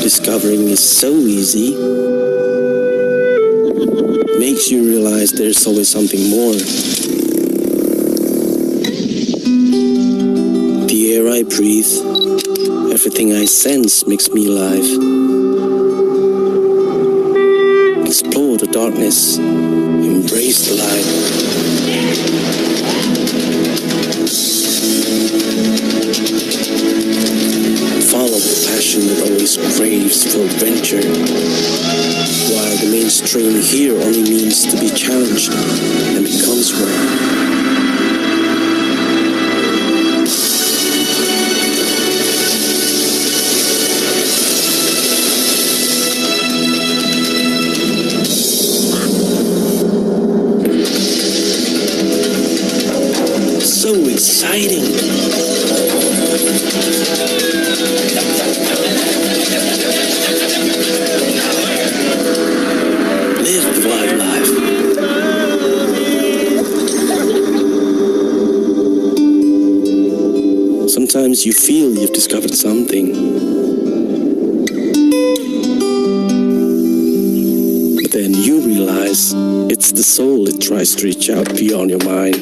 Discovering is so easy. Makes you realize there's always something more. The air I breathe, everything I sense makes me alive. Explore the darkness, embrace the light. Follow the passion that always craves for adventure, while the mainstream here only means to be challenged and becomes one. So exciting! Live the wildlife. because you feel you've discovered something. But then you realize it's the soul that tries to reach out beyond your mind.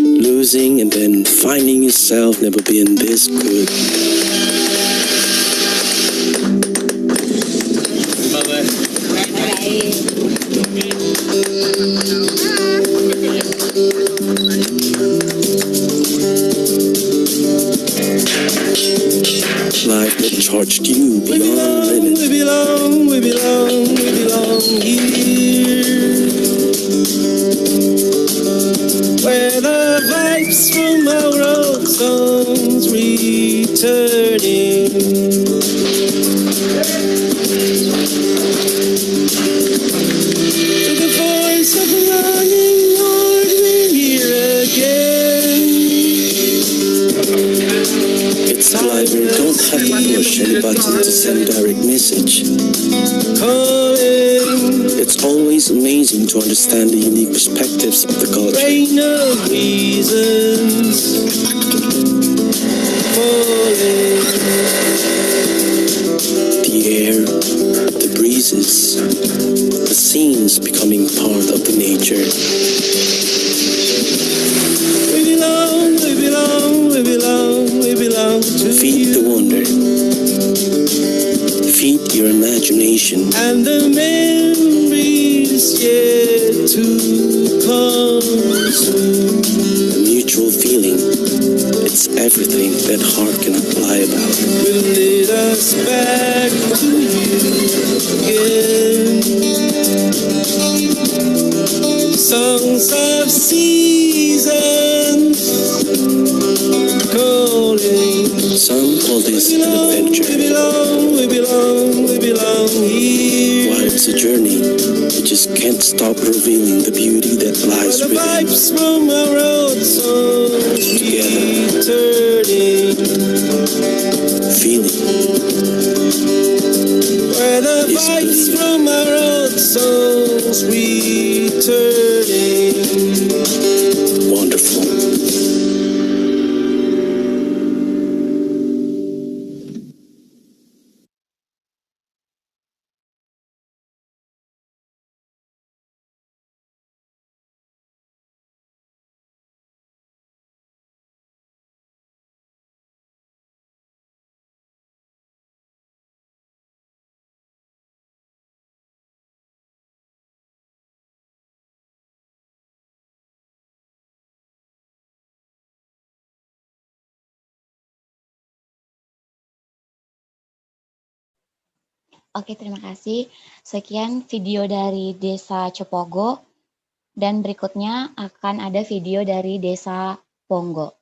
Losing and then finding yourself never been this good. Life that charged you beyond limits. We belong here. Where the vibes from our old songs returning. To the voice of the longing, Lord, we're here again. It's like we don't have to push any button to send direct message. It's always amazing to understand the unique perspectives of the culture. Rain of reasons falling. The air, the breezes, the scenes becoming part of the nature. We belong to Feed the you. wonder. Feed your imagination. And the memories yet to come soon. A mutual feeling. It's everything that heart can lie about. Will lead us back to you again. Songs of seasons calling. Some call this an adventure. We belong here. While it's a journey, you just can't stop revealing the beauty that lies The within. vibes from our old songs returning. Feeling Where the is vibes believing. from our old songs returning. Wonderful. Oke, terima kasih. Sekian video dari Desa Cepogo, dan berikutnya akan ada video dari Desa Ponggo.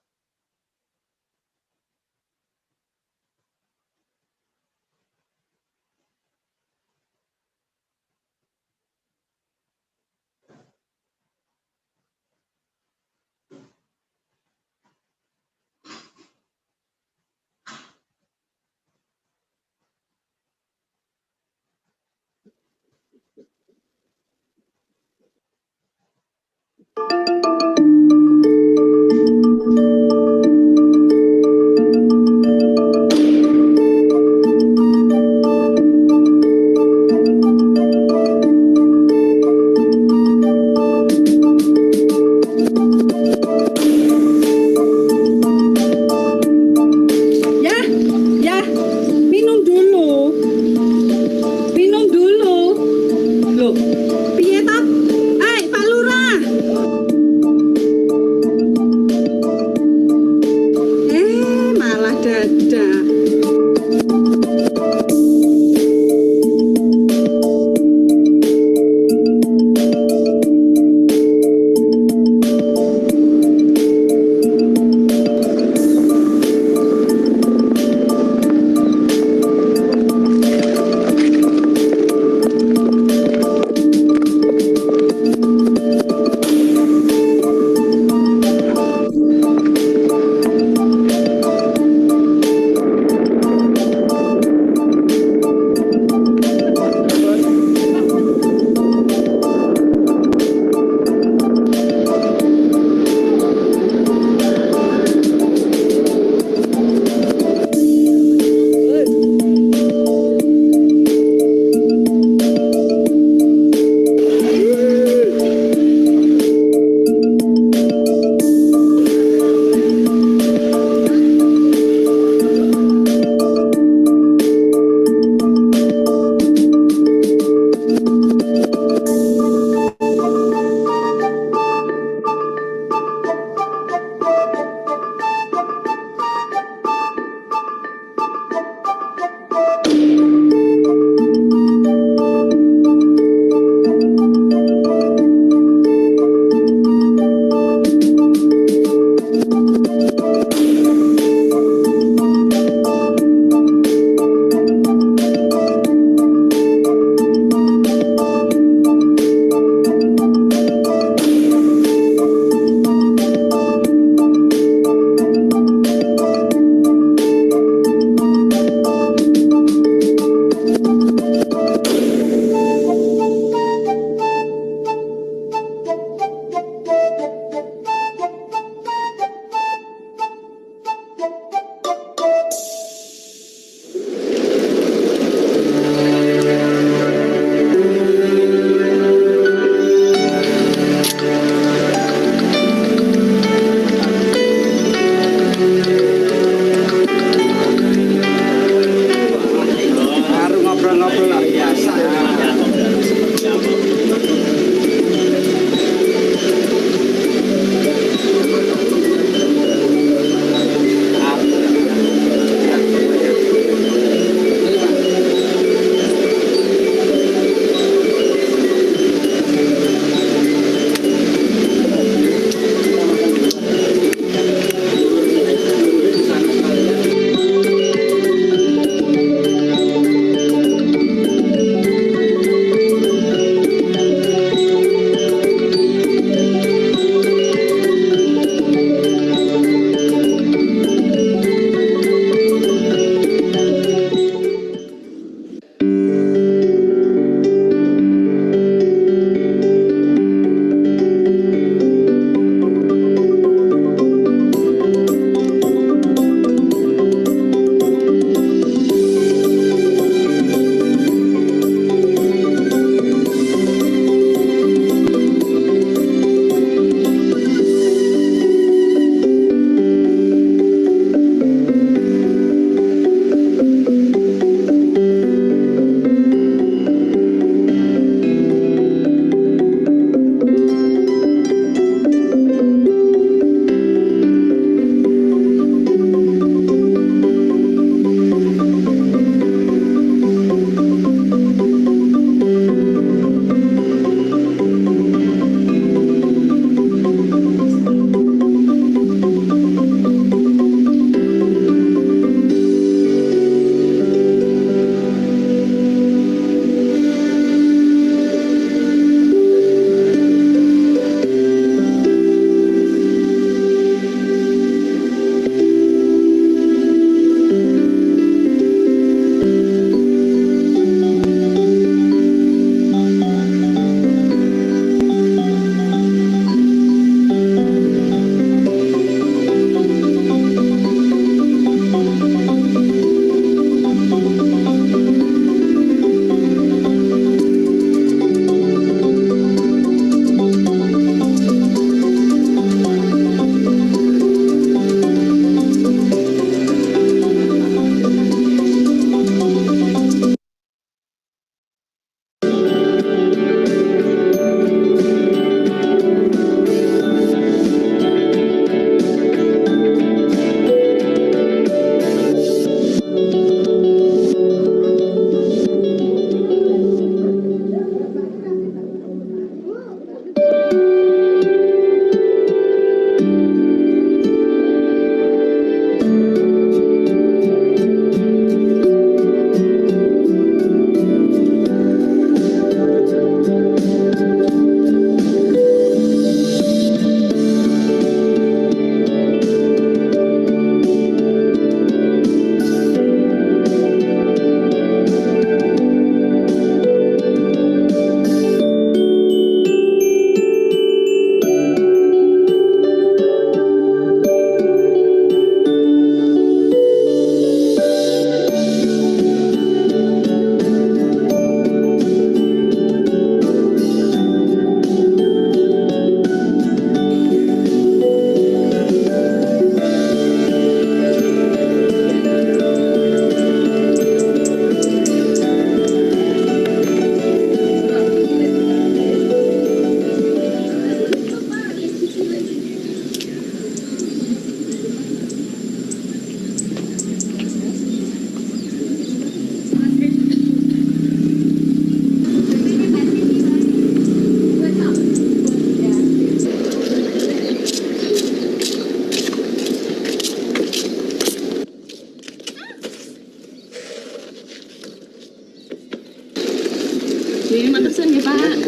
Terima kasih ya Pak.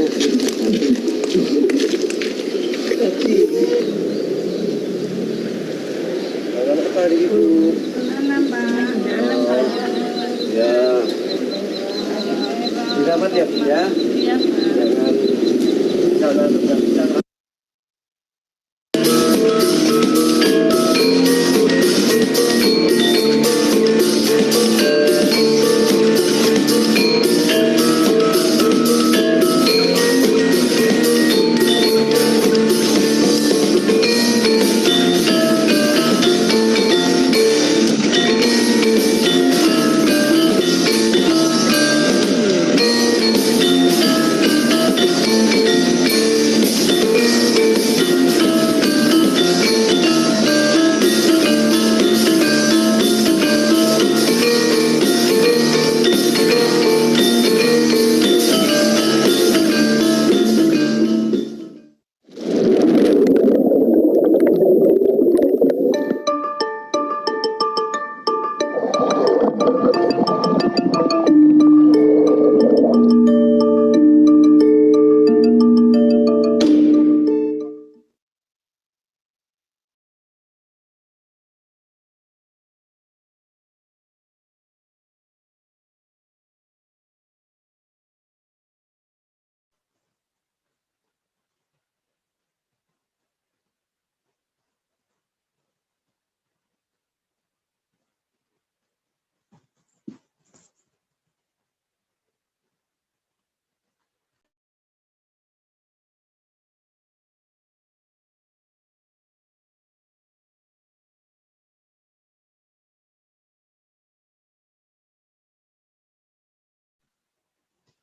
Selamat pagi Ibu. Malam Pak. Malam Pak. Ya. Selamat ya Bu ya. Iya Pak. Jangan bicara.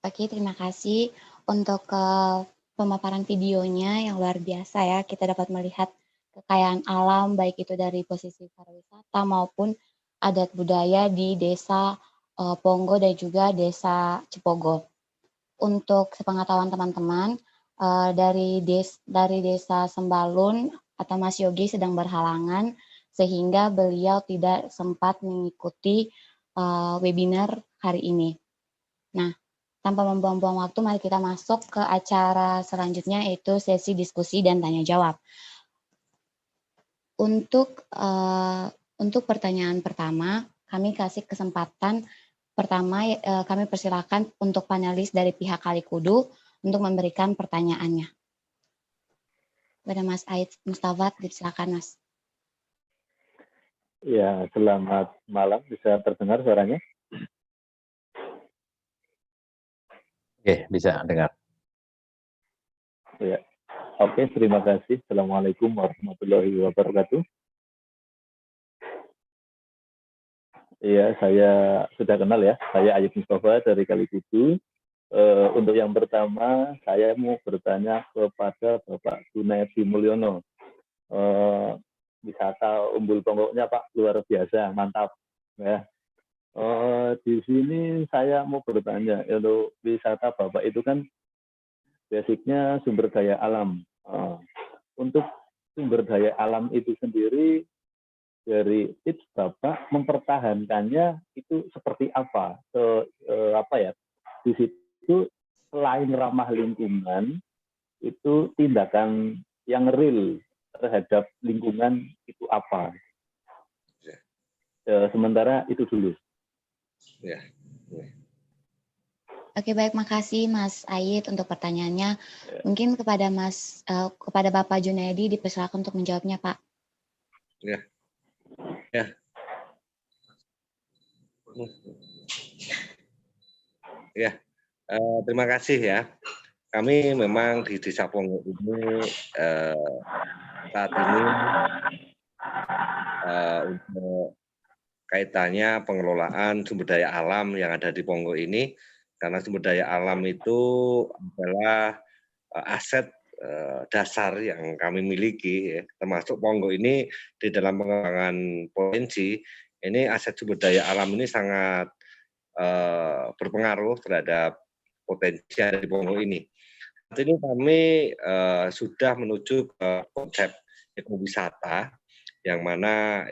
Oke, terima kasih untuk pemaparan videonya yang luar biasa ya. Kita dapat melihat kekayaan alam, baik itu dari posisi pariwisata maupun adat budaya di desa Ponggo dan juga desa Cipogo. Untuk sepengetahuan teman-teman, dari desa Sembalun atau Mas Yogi sedang berhalangan, sehingga beliau tidak sempat mengikuti webinar hari ini. Nah, tanpa membuang-buang waktu, mari kita masuk ke acara selanjutnya, yaitu sesi diskusi dan tanya jawab. Untuk pertanyaan pertama, kami kasih kesempatan pertama, kami persilakan untuk panelis dari pihak Kalikudu untuk memberikan pertanyaannya. Kepada Mas Aid Mustafa, silakan Mas. Ya, selamat malam. Bisa terdengar suaranya? Oke, bisa dengar. Ya. Oke, terima kasih. Assalamualaikum warahmatullahi wabarakatuh. Iya, saya sudah kenal ya. Saya Ayub Mustafa dari Kalikudu. Untuk yang pertama, saya mau bertanya kepada Bapak Gunayadi Mulyono. Wisata Umbul Ponggoknya Pak luar biasa, mantap. Ya. Di sini saya mau bertanya, untuk wisata Bapak itu kan basicnya sumber daya alam. Untuk sumber daya alam itu sendiri, dari tips Bapak mempertahankannya itu seperti apa? Apa ya? Di situ selain ramah lingkungan, itu tindakan yang real terhadap lingkungan itu apa? Sementara itu dulu. Ya. Oke, baik, makasih Mas Aid untuk pertanyaannya. Mungkin kepada kepada Bapak Junaidi dipersilakan untuk menjawabnya, Pak. Ya. Ya. Ya. Terima kasih ya. Kami memang di Desa Ponggo ini saat ini untuk kaitannya pengelolaan sumber daya alam yang ada di Ponggo ini, karena sumber daya alam itu adalah aset dasar yang kami miliki, ya. Termasuk Ponggo ini di dalam pengembangan provinsi, ini aset sumber daya alam ini sangat berpengaruh terhadap potensi yang ada di Ponggo ini. Saat ini kami sudah menuju ke konsep ekowisata, yang mana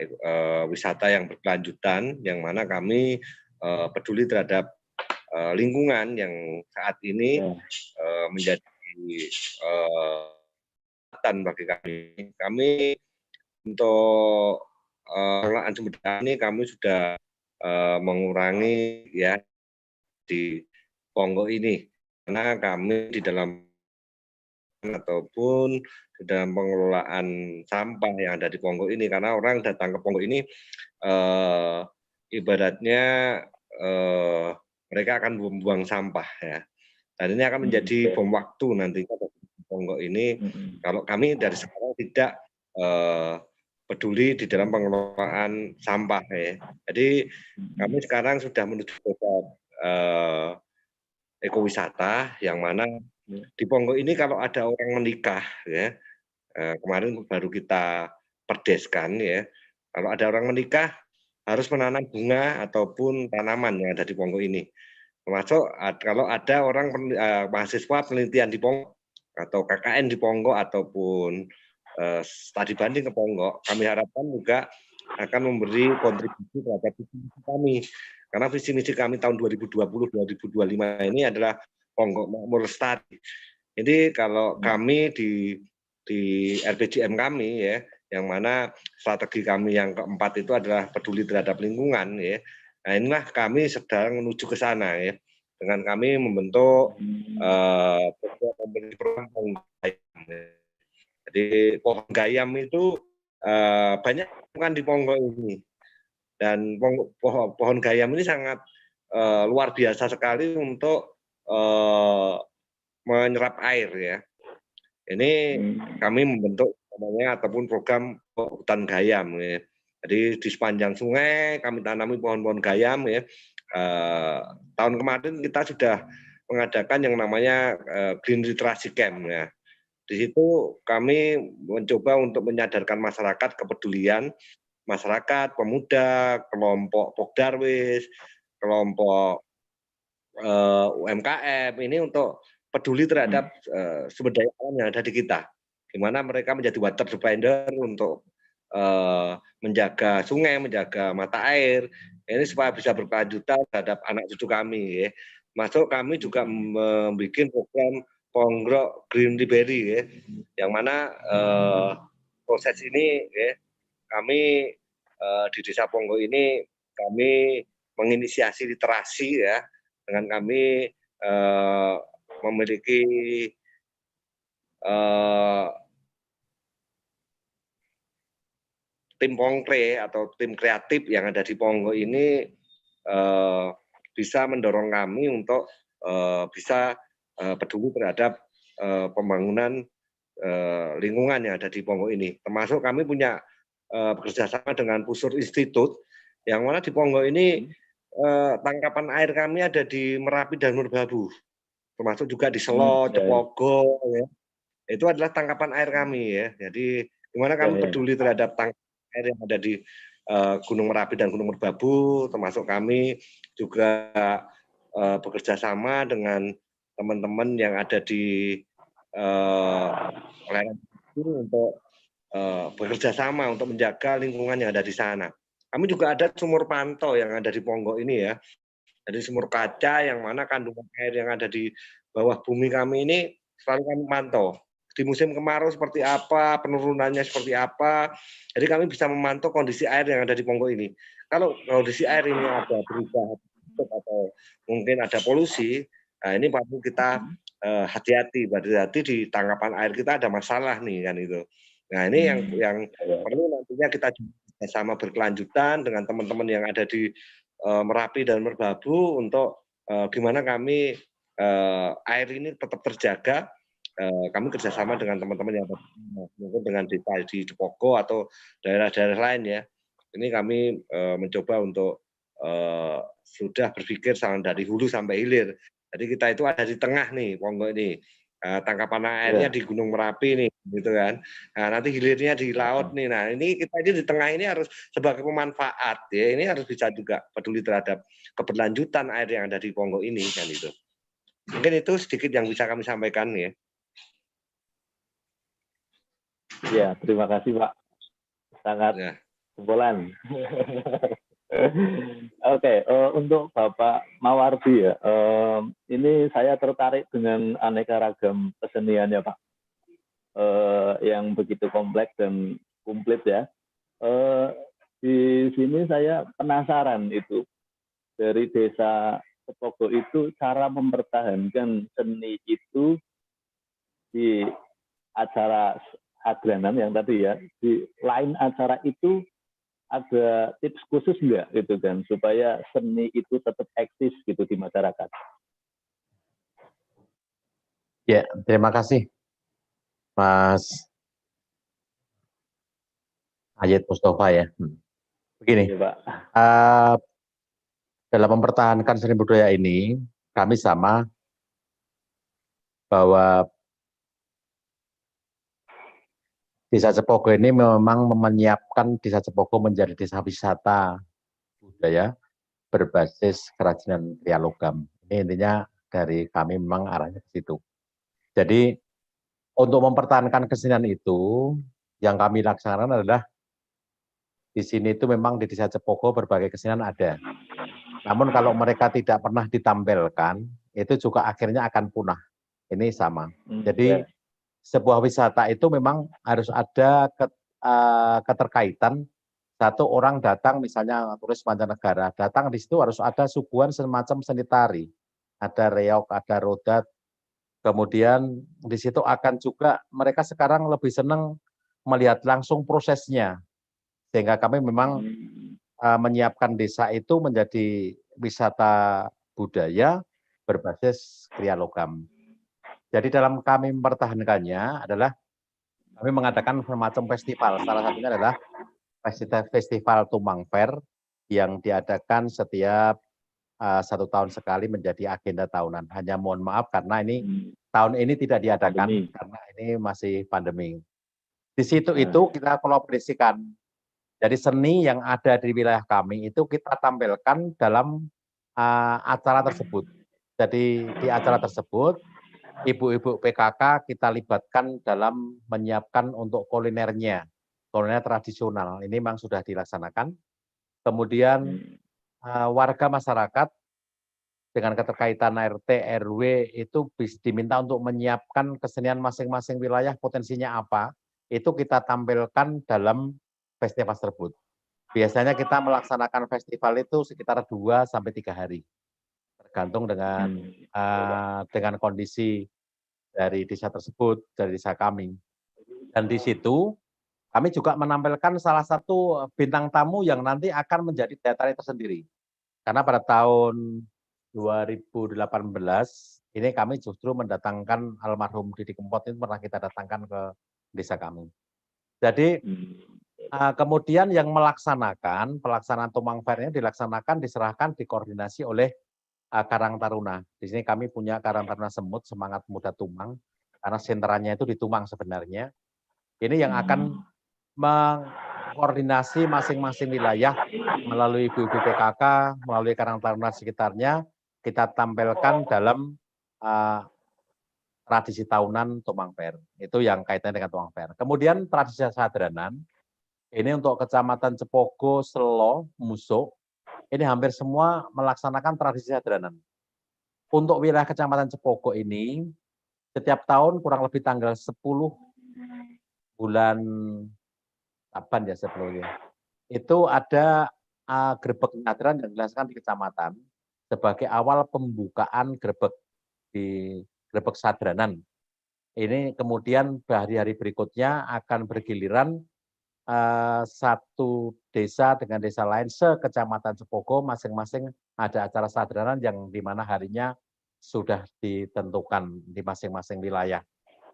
wisata yang berkelanjutan, yang mana kami peduli terhadap lingkungan yang saat ini menjadi bagi kami. Kami untuk pengelolaan sumber daya ini kami sudah mengurangi ya di Ponggok ini, karena kami di dalam ataupun di dalam pengelolaan sampah yang ada di Ponggok ini, karena orang datang ke Ponggok ini ibaratnya mereka akan membuang sampah ya, dan ini akan menjadi bom waktu nantinya di Ponggok ini kalau kami dari sekarang tidak peduli di dalam pengelolaan sampah ya. Jadi kami sekarang sudah menuju ke ekowisata, yang mana di Ponggok ini kalau ada orang menikah ya, kemarin baru kita perdeskan ya, kalau ada orang menikah harus menanam bunga ataupun tanaman yang ada di Ponggok ini. Termasuk kalau ada orang mahasiswa penelitian di Ponggok atau KKN di Ponggok ataupun studi banding ke Ponggok, kami harapkan juga akan memberi kontribusi terhadap visi misi kami. Karena visi misi kami tahun 2020-2025 ini adalah Ponggok Makmur Lestari. Jadi kalau kami di RPJM kami ya, yang mana strategi kami yang keempat itu adalah peduli terhadap lingkungan ya. Nah, inilah kami sedang menuju ke sana ya. Dengan kami membentuk program pohon gayam. Jadi pohon gayam itu banyak bukan di Ponggok ini. Dan pohon gayam ini sangat luar biasa sekali untuk menyerap air ya. Ini kami membentuk namanya ataupun program hutan gayam ya. Jadi di sepanjang sungai kami tanami pohon-pohon gayam ya. Tahun kemarin kita sudah mengadakan yang namanya Green Literasi Camp ya. Di situ kami mencoba untuk menyadarkan masyarakat, kepedulian masyarakat, pemuda, kelompok Pogdarwis, kelompok UMKM ini untuk peduli terhadap sumber daya alam yang ada di kita, di mana mereka menjadi water defender untuk menjaga sungai, menjaga mata air, ini supaya bisa berkelanjutan terhadap anak cucu kami. Ya. Masuk kami juga membuat program Ponggok Green Library, ya, yang mana proses ini ya, kami di Desa Ponggok ini kami menginisiasi literasi ya, dengan kami memiliki tim Pongkre atau tim kreatif yang ada di Ponggok ini bisa mendorong kami untuk bisa peduli terhadap pembangunan lingkungan yang ada di Ponggok ini. Termasuk kami punya bekerjasama dengan Pusur Institut, yang mana di Ponggok ini tangkapan air kami ada di Merapi dan Merbabu, termasuk juga di Selo, Cepogo, ya. Itu adalah tangkapan air kami ya. Jadi gimana kami peduli terhadap tangkapan air yang ada di Gunung Merapi dan Gunung Merbabu, termasuk kami juga bekerja sama dengan teman-teman yang ada di lereng untuk bekerja sama untuk menjaga lingkungan yang ada di sana. Kami juga ada sumur pantau yang ada di Ponggok ini ya. Jadi sumur kaca yang mana kandungan air yang ada di bawah bumi kami ini selalu kami pantau. Di musim kemarau seperti apa, penurunannya seperti apa. Jadi kami bisa memantau kondisi air yang ada di Ponggok ini. Kalau kondisi air ini ada berubah atau mungkin ada polusi, nah ini perlu kita hati-hati, berarti di tangkapan air kita ada masalah nih kan itu. Nah ini yang perlu nantinya kita sama berkelanjutan dengan teman-teman yang ada di Merapi dan Merbabu untuk gimana kami air ini tetap terjaga. Kami kerjasama dengan teman-teman yang mungkin dengan desa di Cepogo atau daerah-daerah lain ya. Ini kami mencoba untuk sudah berpikir dari hulu sampai hilir. Jadi kita itu ada di tengah nih Ponggok ini. Tangkapan airnya di Gunung Merapi nih, gitu kan. Nah, nanti hilirnya di laut nih. Nah, ini kita ini di tengah ini harus sebagai pemanfaat ya. Ini harus bisa juga peduli terhadap keberlanjutan air yang ada di Ponggok ini kan itu. Mungkin itu sedikit yang bisa kami sampaikan ya. Ya, terima kasih Pak. Sangat kumpulan. Oke, untuk Bapak Mawardi ya, ini saya tertarik dengan aneka ragam kesenian ya Pak, yang begitu kompleks dan komplit ya. Di sini saya penasaran itu, dari desa Sepogo itu cara mempertahankan seni itu di acara Adranan yang tadi ya, di lain acara itu ada tips khusus nggak gitu kan supaya seni itu tetap eksis gitu di masyarakat? Ya, terima kasih Mas Ayat Mustafa ya. Begini, Ya, Pak. dalam mempertahankan seni budaya ini, kami sama bahwa Desa Cepogo ini memang menyiapkan Desa Cepogo menjadi desa wisata budaya berbasis kerajinan kriya logam. Ini intinya dari kami memang arahnya ke situ. Jadi untuk mempertahankan kesenian itu, yang kami laksanakan adalah di sini itu memang di Desa Cepogo berbagai kesenian ada. Namun kalau mereka tidak pernah ditampilkan, itu juga akhirnya akan punah. Ini sama. Jadi sebuah wisata itu memang harus ada keterkaitan. Satu orang datang, misalnya turis mancanegara, datang di situ harus ada suguhan semacam seni tari. Ada reog, ada rodat. Kemudian di situ akan juga mereka sekarang lebih senang melihat langsung prosesnya. Sehingga kami memang menyiapkan desa itu menjadi wisata budaya berbasis kriya logam. Jadi dalam kami mempertahankannya adalah kami mengadakan semacam festival. Salah satunya adalah festival Tumang Fair yang diadakan setiap 1 tahun sekali menjadi agenda tahunan. Hanya mohon maaf karena ini tahun ini tidak diadakan karena ini masih pandemi. Di situ itu kita kolaborasikan. Jadi seni yang ada di wilayah kami itu kita tampilkan dalam acara tersebut. Jadi di acara tersebut ibu-ibu PKK kita libatkan dalam menyiapkan untuk kulinernya, kuliner tradisional. Ini memang sudah dilaksanakan. Kemudian warga masyarakat dengan keterkaitan RT, RW itu diminta untuk menyiapkan kesenian masing-masing wilayah potensinya apa, itu kita tampilkan dalam festival tersebut. Biasanya kita melaksanakan festival itu sekitar 2 sampai 3 hari. Tergantung dengan kondisi dari desa tersebut, dari desa kami. Dan di situ kami juga menampilkan salah satu bintang tamu yang nanti akan menjadi daya tarik tersendiri. Karena pada tahun 2018 ini kami justru mendatangkan almarhum Didi Kempot itu pernah kita datangkan ke desa kami. Jadi kemudian yang pelaksanaan Tumang Fair-nya dilaksanakan, diserahkan, dikoordinasi oleh Karang Taruna. Di sini kami punya Karang Taruna Semut, Semangat Muda Tumang, karena senteranya itu di Tumang sebenarnya. Ini yang akan mengkoordinasi masing-masing wilayah melalui ibu-ibu PKK, melalui Karang Taruna sekitarnya, kita tampilkan dalam tradisi tahunan Tumang Fair. Itu yang kaitannya dengan Tumang Fair. Kemudian tradisi Sadranan, ini untuk Kecamatan Cepogo, Selo, Muso, ini hampir semua melaksanakan tradisi Sadranan. Untuk wilayah Kecamatan Cepogo ini, setiap tahun kurang lebih tanggal 10 bulan Saban ya sebelumnya, itu ada grebek Sadran yang dilaksanakan di kecamatan sebagai awal pembukaan grebek di grebek Sadranan. Ini kemudian hari-hari berikutnya akan bergiliran satu desa dengan desa lain sekecamatan Cepogo masing-masing ada acara sadranan yang di mana harinya sudah ditentukan di masing-masing wilayah.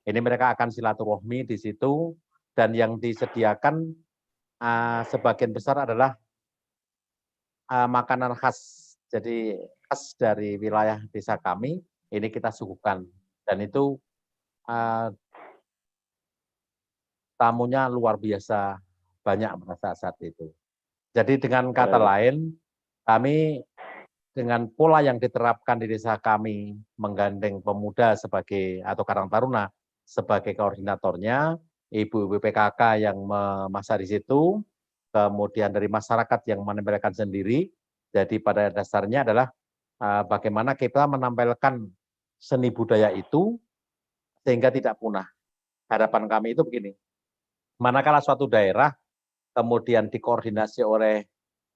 Ini mereka akan silaturahmi di situ dan yang disediakan sebagian besar adalah makanan khas. Jadi khas dari wilayah desa kami ini kita suguhkan dan itu tamunya luar biasa banyak pada saat itu. Jadi dengan kata lain, kami dengan pola yang diterapkan di desa kami menggandeng pemuda sebagai atau Karang Taruna sebagai koordinatornya, ibu-ibu PKK yang memasak di situ, kemudian dari masyarakat yang menampilkan sendiri. Jadi pada dasarnya adalah bagaimana kita menampilkan seni budaya itu sehingga tidak punah. Harapan kami itu begini, manakala suatu daerah kemudian dikoordinasi oleh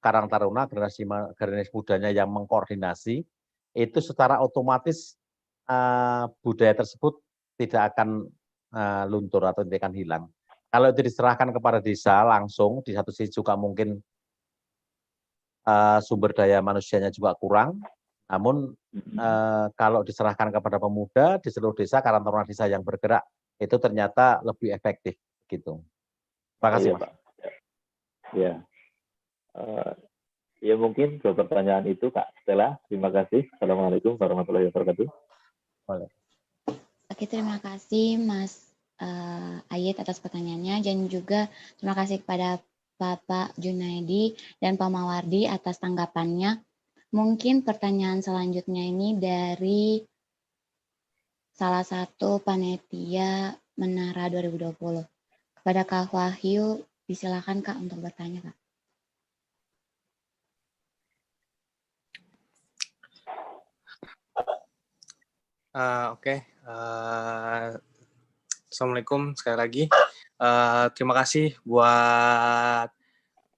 Karang Taruna, generasi mudanya yang mengkoordinasi, itu secara otomatis budaya tersebut tidak akan luntur atau tidak akan hilang. Kalau itu diserahkan kepada desa langsung, di satu sisi juga mungkin sumber daya manusianya juga kurang, namun kalau diserahkan kepada pemuda di seluruh desa, Karang Taruna desa yang bergerak, itu ternyata lebih efektif gitu. Terima kasih, iya, Mas. Pak. Ya. Ya mungkin dua pertanyaan itu Kak Stella. Terima kasih. Assalamualaikum warahmatullahi wabarakatuh. Oke, terima kasih Mas Ayit atas pertanyaannya, dan juga terima kasih kepada Bapak Junaidi dan Pak Mawardi atas tanggapannya. Mungkin pertanyaan selanjutnya ini dari salah satu panitia Menara 2020. Kepada Kak Wahyu, disilakan Kak untuk bertanya, Kak. Oke. Assalamualaikum sekali lagi. Terima kasih buat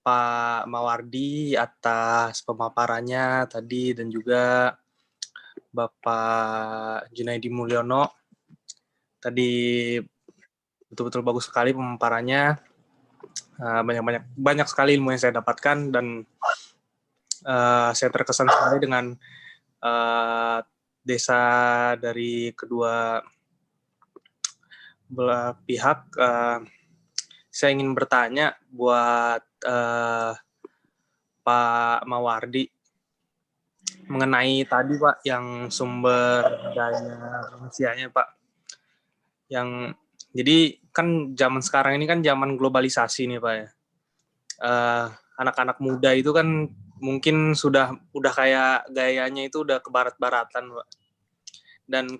Pak Mawardi atas pemaparannya tadi, dan juga Bapak Junaidi Mulyono. Tadi betul-betul bagus sekali pemaparannya. Banyak sekali ilmu yang saya dapatkan, dan saya terkesan sekali dengan desa dari kedua belah pihak. Saya ingin bertanya buat Pak Mawardi mengenai tadi Pak yang sumber daya manusianya Pak. Yang jadi kan zaman sekarang ini kan zaman globalisasi nih Pak ya. Anak-anak muda itu kan mungkin udah kayak gayanya itu udah ke barat-baratan Pak. Dan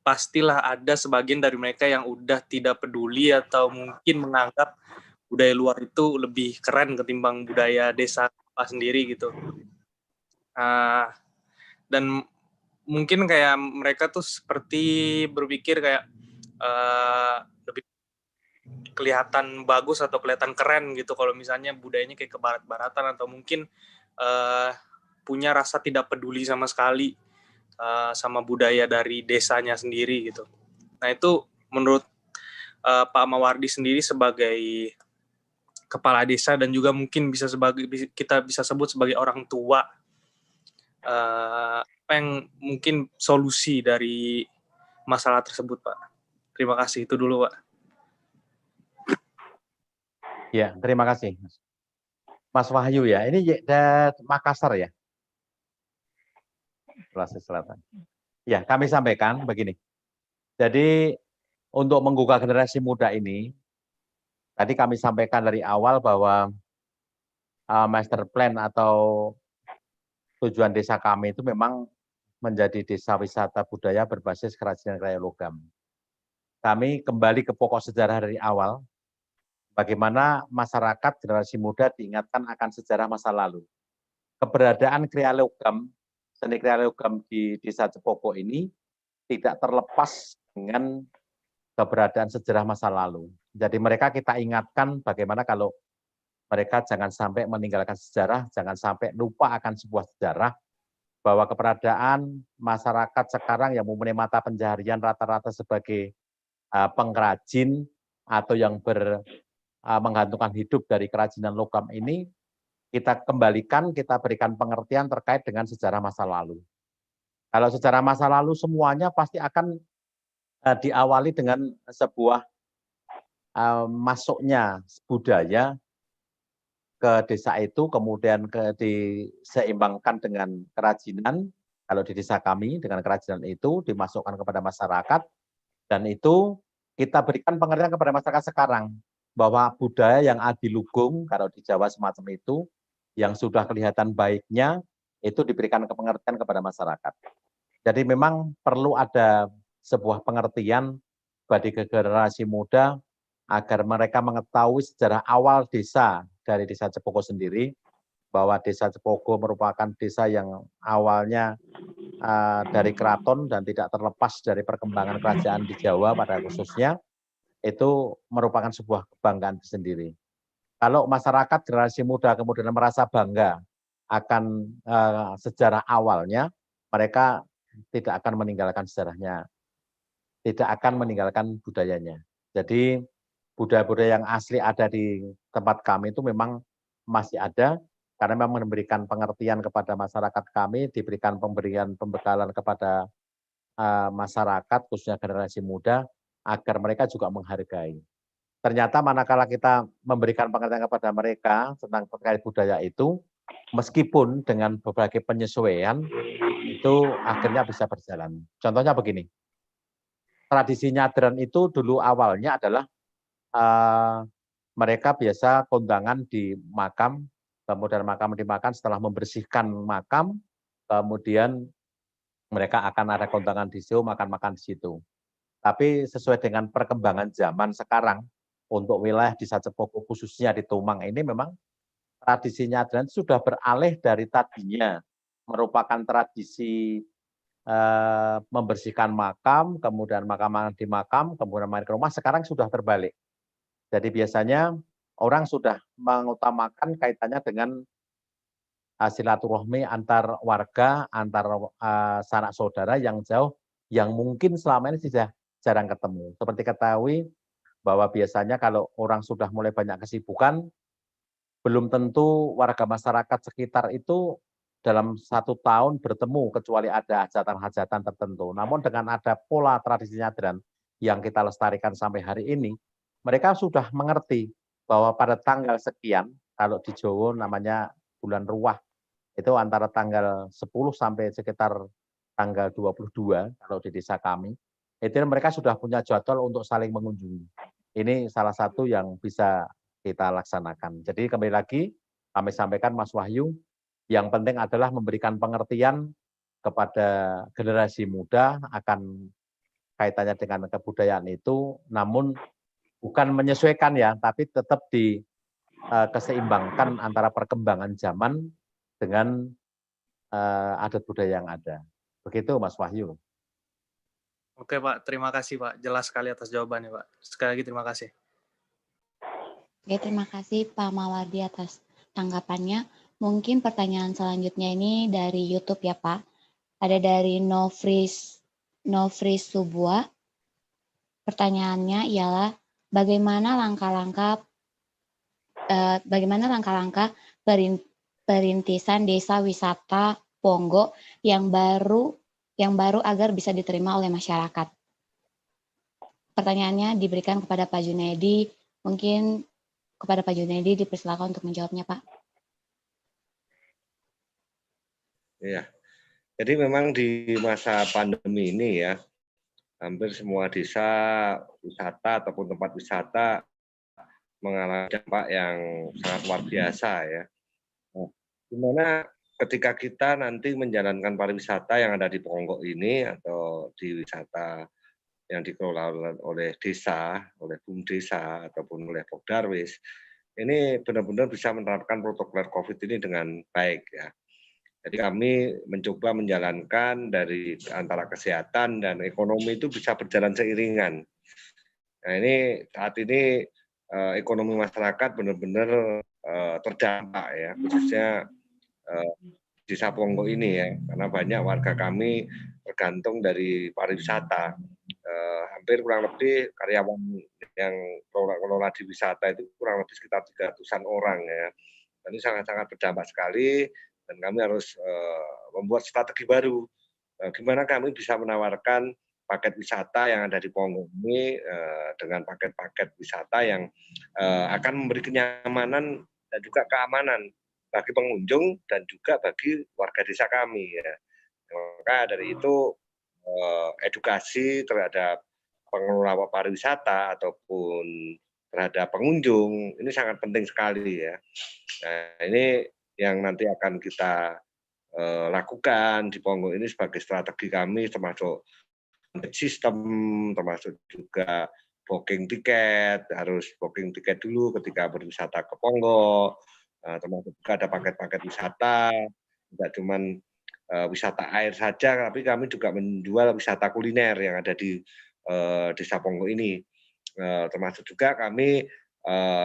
pastilah ada sebagian dari mereka yang udah tidak peduli atau mungkin menganggap budaya luar itu lebih keren ketimbang budaya desa sendiri gitu. Dan mungkin kayak mereka tuh seperti berpikir kayak lebih kelihatan bagus atau kelihatan keren gitu kalau misalnya budayanya kayak ke barat-baratan, atau mungkin punya rasa tidak peduli sama sekali sama budaya dari desanya sendiri gitu. Nah itu menurut Pak Mawardi sendiri sebagai kepala desa dan juga mungkin kita bisa sebut sebagai orang tua, apa yang mungkin solusi dari masalah tersebut Pak? Terima kasih, itu dulu Pak. Ya, terima kasih Mas Wahyu ya. Ini Makassar ya, Sulawesi Selatan. Ya, kami sampaikan begini. Jadi untuk menggugah generasi muda ini, tadi kami sampaikan dari awal bahwa master plan atau tujuan desa kami itu memang menjadi desa wisata budaya berbasis kerajinan karya logam. Kami kembali ke pokok sejarah dari awal, bagaimana masyarakat generasi muda diingatkan akan sejarah masa lalu. Keberadaan kriya logam, seni kriya logam di Desa Cepoko ini tidak terlepas dengan keberadaan sejarah masa lalu. Jadi mereka kita ingatkan bagaimana kalau mereka jangan sampai meninggalkan sejarah, jangan sampai lupa akan sebuah sejarah, bahwa keberadaan masyarakat sekarang yang mempunyai mata pencaharian rata-rata sebagai pengrajin atau yang menggantungkan hidup dari kerajinan logam ini, kita kembalikan, kita berikan pengertian terkait dengan sejarah masa lalu. Kalau sejarah masa lalu semuanya pasti akan diawali dengan sebuah masuknya budaya ke desa itu, kemudian diseimbangkan dengan kerajinan. Kalau di desa kami dengan kerajinan itu dimasukkan kepada masyarakat, dan itu kita berikan pengertian kepada masyarakat sekarang, bahwa budaya yang adilugung, kalau di Jawa semacam itu, yang sudah kelihatan baiknya, itu diberikan pengertian kepada masyarakat. Jadi memang perlu ada sebuah pengertian bagi generasi muda, agar mereka mengetahui sejarah awal desa dari Desa Cepoko sendiri, bahwa Desa Cepoko merupakan desa yang awalnya dari keraton dan tidak terlepas dari perkembangan kerajaan di Jawa pada khususnya, itu merupakan sebuah kebanggaan sendiri. Kalau masyarakat generasi muda kemudian merasa bangga akan sejarah awalnya, mereka tidak akan meninggalkan sejarahnya, tidak akan meninggalkan budayanya. Jadi budaya-budaya yang asli ada di tempat kami itu memang masih ada, karena memang memberikan pengertian kepada masyarakat kami, diberikan pemberian pembekalan kepada masyarakat, khususnya generasi muda, agar mereka juga menghargai. Ternyata manakala kita memberikan pengertian kepada mereka tentang terkait budaya itu, meskipun dengan berbagai penyesuaian, itu akhirnya bisa berjalan. Contohnya begini, tradisi nyadran itu dulu awalnya adalah mereka biasa kondangan di makam, kemudian makam dimakan, setelah membersihkan makam, kemudian mereka akan ada kondangan di situ, makan-makan di situ. Tapi sesuai dengan perkembangan zaman sekarang, untuk wilayah Desa Cepoko khususnya di Tumang ini memang tradisi nyadran sudah beralih dari tadinya merupakan tradisi membersihkan makam, kemudian makam di makam, kemudian main ke rumah, sekarang sudah terbalik. Jadi biasanya orang sudah mengutamakan kaitannya dengan silaturahmi antar warga, antar sanak saudara yang jauh, yang mungkin selama ini sudah jarang ketemu. Seperti ketahui bahwa biasanya kalau orang sudah mulai banyak kesibukan, belum tentu warga masyarakat sekitar itu dalam 1 tahun bertemu, kecuali ada hajatan-hajatan tertentu. Namun dengan ada pola tradisi nyadran yang kita lestarikan sampai hari ini, mereka sudah mengerti bahwa pada tanggal sekian, kalau di Jawa namanya bulan Ruah, itu antara tanggal 10 sampai sekitar tanggal 22 kalau di desa kami, itu mereka sudah punya jadwal untuk saling mengunjungi. Ini salah satu yang bisa kita laksanakan. Jadi kembali lagi kami sampaikan Mas Wahyu, yang penting adalah memberikan pengertian kepada generasi muda akan kaitannya dengan kebudayaan itu, namun bukan menyesuaikan ya, tapi tetap keseimbangkan antara perkembangan zaman dengan adat budaya yang ada. Begitu Mas Wahyu. Oke Pak, terima kasih Pak. Jelas sekali atas jawabannya Pak. Sekali lagi terima kasih. Oke, terima kasih Pak Mawardi atas tanggapannya. Mungkin pertanyaan selanjutnya ini dari YouTube ya Pak. Ada dari Nofris Subua. Pertanyaannya ialah bagaimana langkah-langkah perintisan desa wisata Ponggo yang baru agar bisa diterima oleh masyarakat. Pertanyaannya diberikan kepada Pak Junaidi. Mungkin kepada Pak Junaidi dipersilakan untuk menjawabnya, Pak. Iya. Jadi memang di masa pandemi ini ya, hampir semua desa wisata ataupun tempat wisata mengalami dampak yang sangat luar biasa ya. Dimana ketika kita nanti menjalankan pariwisata yang ada di Ponggok ini atau di wisata yang dikelola oleh desa, oleh BUMDesa ataupun oleh Pokdarwis, ini benar-benar bisa menerapkan protokol COVID ini dengan baik ya. Jadi kami mencoba menjalankan dari antara kesehatan dan ekonomi itu bisa berjalan seiringan. Nah ini saat ini ekonomi masyarakat benar-benar terdampak ya, khususnya Desa Ponggok ini ya, karena banyak warga kami tergantung dari pariwisata. Hampir kurang lebih karyawan yang kelola di wisata itu kurang lebih sekitar 300-an orang ya. Ini sangat-sangat berdampak sekali dan kami harus membuat strategi baru. Gimana kami bisa menawarkan paket wisata yang ada di Ponggok ini dengan paket-paket wisata yang akan memberi kenyamanan dan juga keamanan bagi pengunjung dan juga bagi warga desa kami ya. Maka dari itu edukasi terhadap pengelola pariwisata ataupun terhadap pengunjung ini sangat penting sekali ya. Nah, ini yang nanti akan kita lakukan di Ponggok ini sebagai strategi kami, termasuk sistem, termasuk juga booking tiket, harus booking tiket dulu ketika berwisata ke Pongo, termasuk juga ada paket-paket wisata, tidak cuma wisata air saja, tapi kami juga menjual wisata kuliner yang ada di Desa Pongo ini. Termasuk juga kami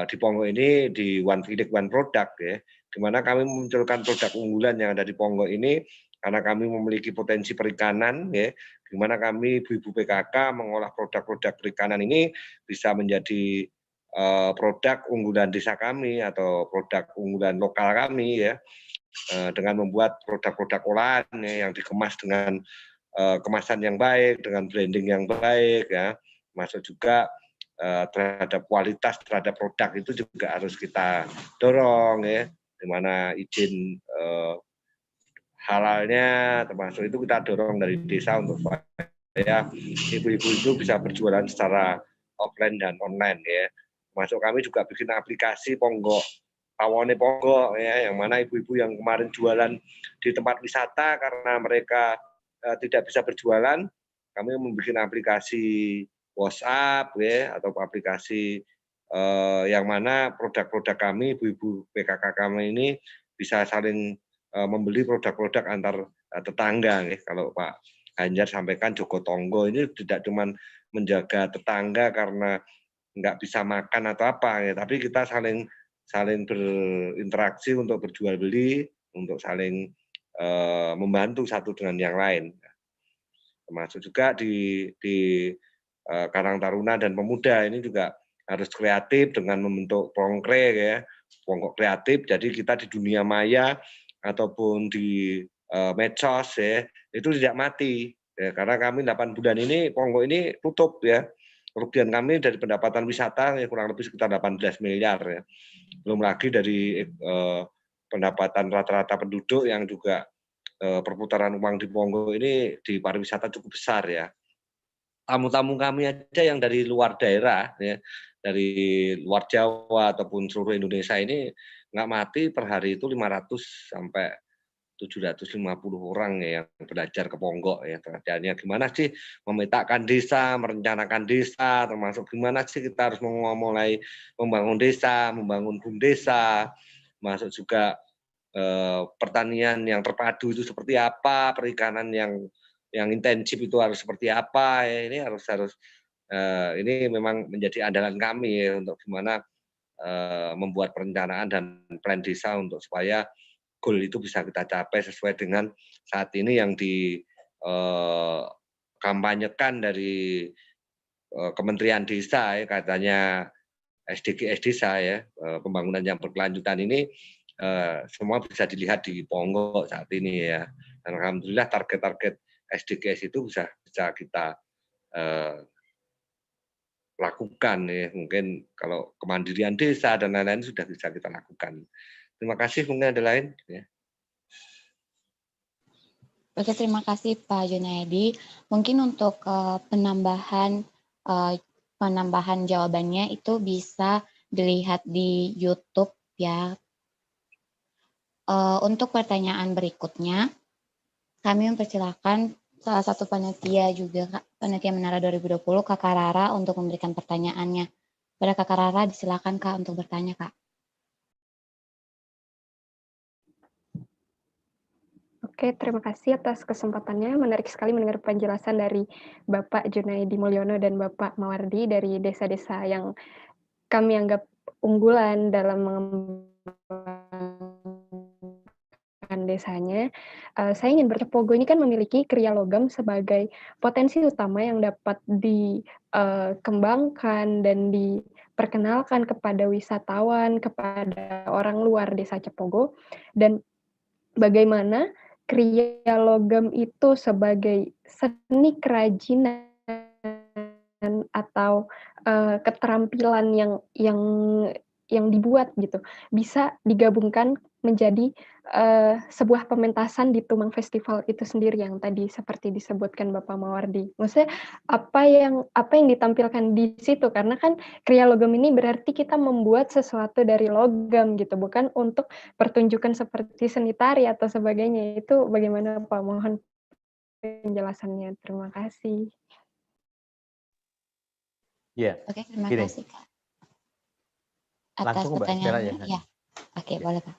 di Pongo ini di One Village One Product ya, di mana kami memunculkan produk unggulan yang ada di Pongo ini karena kami memiliki potensi perikanan ya, di mana kami ibu-ibu PKK mengolah produk-produk perikanan ini bisa menjadi produk unggulan desa kami atau produk unggulan lokal kami ya, dengan membuat produk-produk olahan ya, yang dikemas dengan kemasan yang baik, dengan branding yang baik ya, masuk juga terhadap kualitas terhadap produk itu juga harus kita dorong ya, di mana izin halalnya termasuk itu kita dorong dari desa untuk supaya ibu-ibu itu bisa berjualan secara offline dan online ya. Masuk kami juga bikin aplikasi Pongo Pawone Pongo ya, yang mana ibu-ibu yang kemarin jualan di tempat wisata karena mereka tidak bisa berjualan, kami membuat aplikasi WhatsApp ya, atau aplikasi yang mana produk-produk kami, ibu-ibu PKK kami ini bisa saling membeli produk-produk antar tetangga ya. Kalau Pak Ganjar sampaikan Joko Tonggo ini tidak cuma menjaga tetangga karena nggak bisa makan atau apa ya, tapi kita saling berinteraksi untuk berjual beli, untuk saling membantu satu dengan yang lain. Termasuk juga di Karang Taruna dan Pemuda ini juga harus kreatif dengan membentuk pongkre ya, pongkok kreatif. Jadi kita di dunia maya ataupun di medsos ya, itu tidak mati ya, karena kami 8 bulan ini Pongo ini tutup ya. Kerugian kami dari pendapatan wisata ya, kurang lebih sekitar 18 miliar ya. Belum lagi dari pendapatan rata-rata penduduk yang juga perputaran uang di Pongo ini di pariwisata cukup besar ya. Tamu-tamu kami aja yang dari luar daerah ya, dari luar Jawa ataupun seluruh Indonesia ini nggak mati per hari itu 500 sampai 750 orang ya yang belajar ke Pongo ya. Kerjanya gimana sih memetakan desa, merencanakan desa, termasuk gimana sih kita harus mulai membangun desa, membangun bumdesa, masuk juga pertanian yang terpadu itu seperti apa, perikanan yang intensif itu harus seperti apa ya. Ini harus ini memang menjadi andalan kami ya, untuk gimana membuat perencanaan dan plan desa untuk supaya goal itu bisa kita capai sesuai dengan saat ini yang dikampanyekan dari Kementerian Desa ya, katanya SDGs Desa ya, pembangunan yang berkelanjutan ini semua bisa dilihat di Pongo saat ini ya. Dan alhamdulillah target-target SDGs itu bisa kita lakukan ya. Mungkin kalau kemandirian desa dan lain-lain sudah bisa kita lakukan. Terima kasih. Mungkin ada lain ya. Oke, terima kasih Pak Junaedi. Mungkin untuk penambahan jawabannya itu bisa dilihat di YouTube ya. Untuk pertanyaan berikutnya, kami mempersilahkan salah satu panitia juga, panitia Menara 2020, Kak Rara, untuk memberikan pertanyaannya. Pada Kak Rara, disilakan Kak untuk bertanya, Kak. Oke, terima kasih atas kesempatannya. Menarik sekali mendengar penjelasan dari Bapak Junaedi Mulyono dan Bapak Mawardi dari desa-desa yang kami anggap unggulan dalam mengembangkan desanya. Saya ingin Pogo ini kan memiliki kriya logam sebagai potensi utama yang dapat dikembangkan dan diperkenalkan kepada wisatawan, kepada orang luar desa Cepogo, dan bagaimana kriya logam itu sebagai seni kerajinan atau keterampilan yang dibuat gitu bisa digabungkan menjadi sebuah pementasan di Tumang Festival itu sendiri yang tadi seperti disebutkan Bapak Mawardi. Maksudnya apa yang ditampilkan di situ, karena kan kriya logam ini berarti kita membuat sesuatu dari logam gitu, bukan untuk pertunjukan seperti seni tari atau sebagainya. Itu bagaimana Pak? Mohon penjelasannya. Terima kasih. Iya. Oke, terima Gini. kasih Kak. Atas Langsung, Mbak, pertanyaannya. biar aja. Ya. Oke, boleh Pak.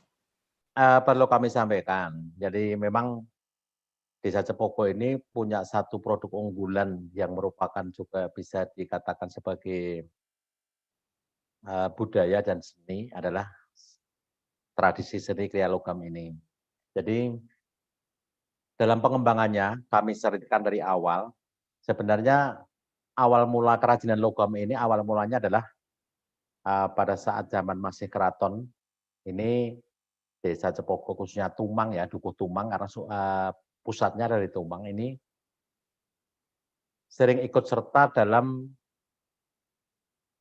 Perlu kami sampaikan. Jadi memang Desa Cepogo ini punya satu produk unggulan yang merupakan juga bisa dikatakan sebagai budaya dan seni adalah tradisi seni kriya logam ini. Jadi dalam pengembangannya kami ceritakan dari awal, sebenarnya awal mula kerajinan logam ini awal mulanya adalah pada saat zaman masih keraton, ini Desa Cepogo khususnya Tumang ya, Dukuh Tumang karena pusatnya dari Tumang ini sering ikut serta dalam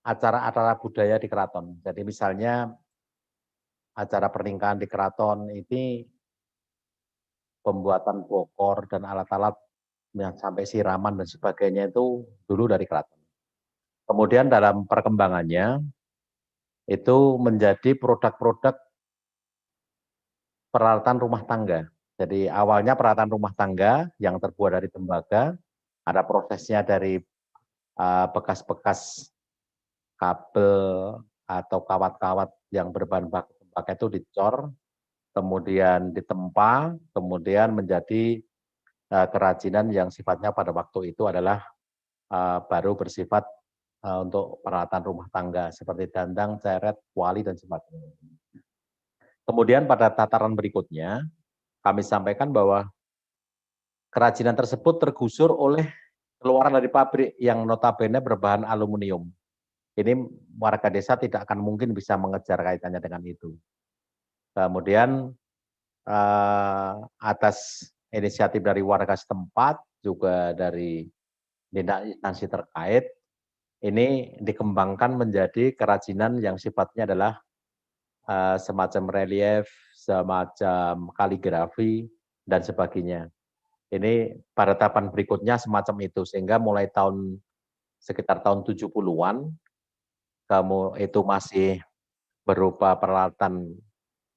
acara-acara budaya di keraton. Jadi misalnya acara pernikahan di keraton ini pembuatan bokor dan alat-alat yang sampai siraman dan sebagainya itu dulu dari keraton. Kemudian dalam perkembangannya itu menjadi produk-produk peralatan rumah tangga. Jadi awalnya peralatan rumah tangga yang terbuat dari tembaga, ada prosesnya dari bekas-bekas kabel atau kawat-kawat yang berbahan baku tembaga itu dicor, kemudian ditempa, kemudian menjadi kerajinan yang sifatnya pada waktu itu adalah baru bersifat untuk peralatan rumah tangga seperti dandang, ceret, kuali, dan sebagainya. Kemudian pada tataran berikutnya, kami sampaikan bahwa kerajinan tersebut tergusur oleh keluaran dari pabrik yang notabene berbahan aluminium. Ini warga desa tidak akan mungkin bisa mengejar kaitannya dengan itu. Kemudian atas inisiatif dari warga setempat, juga dari instansi terkait, ini dikembangkan menjadi kerajinan yang sifatnya adalah semacam relief, semacam kaligrafi, dan sebagainya. Ini pada tahapan berikutnya semacam itu, sehingga mulai sekitar tahun 70-an, itu masih berupa peralatan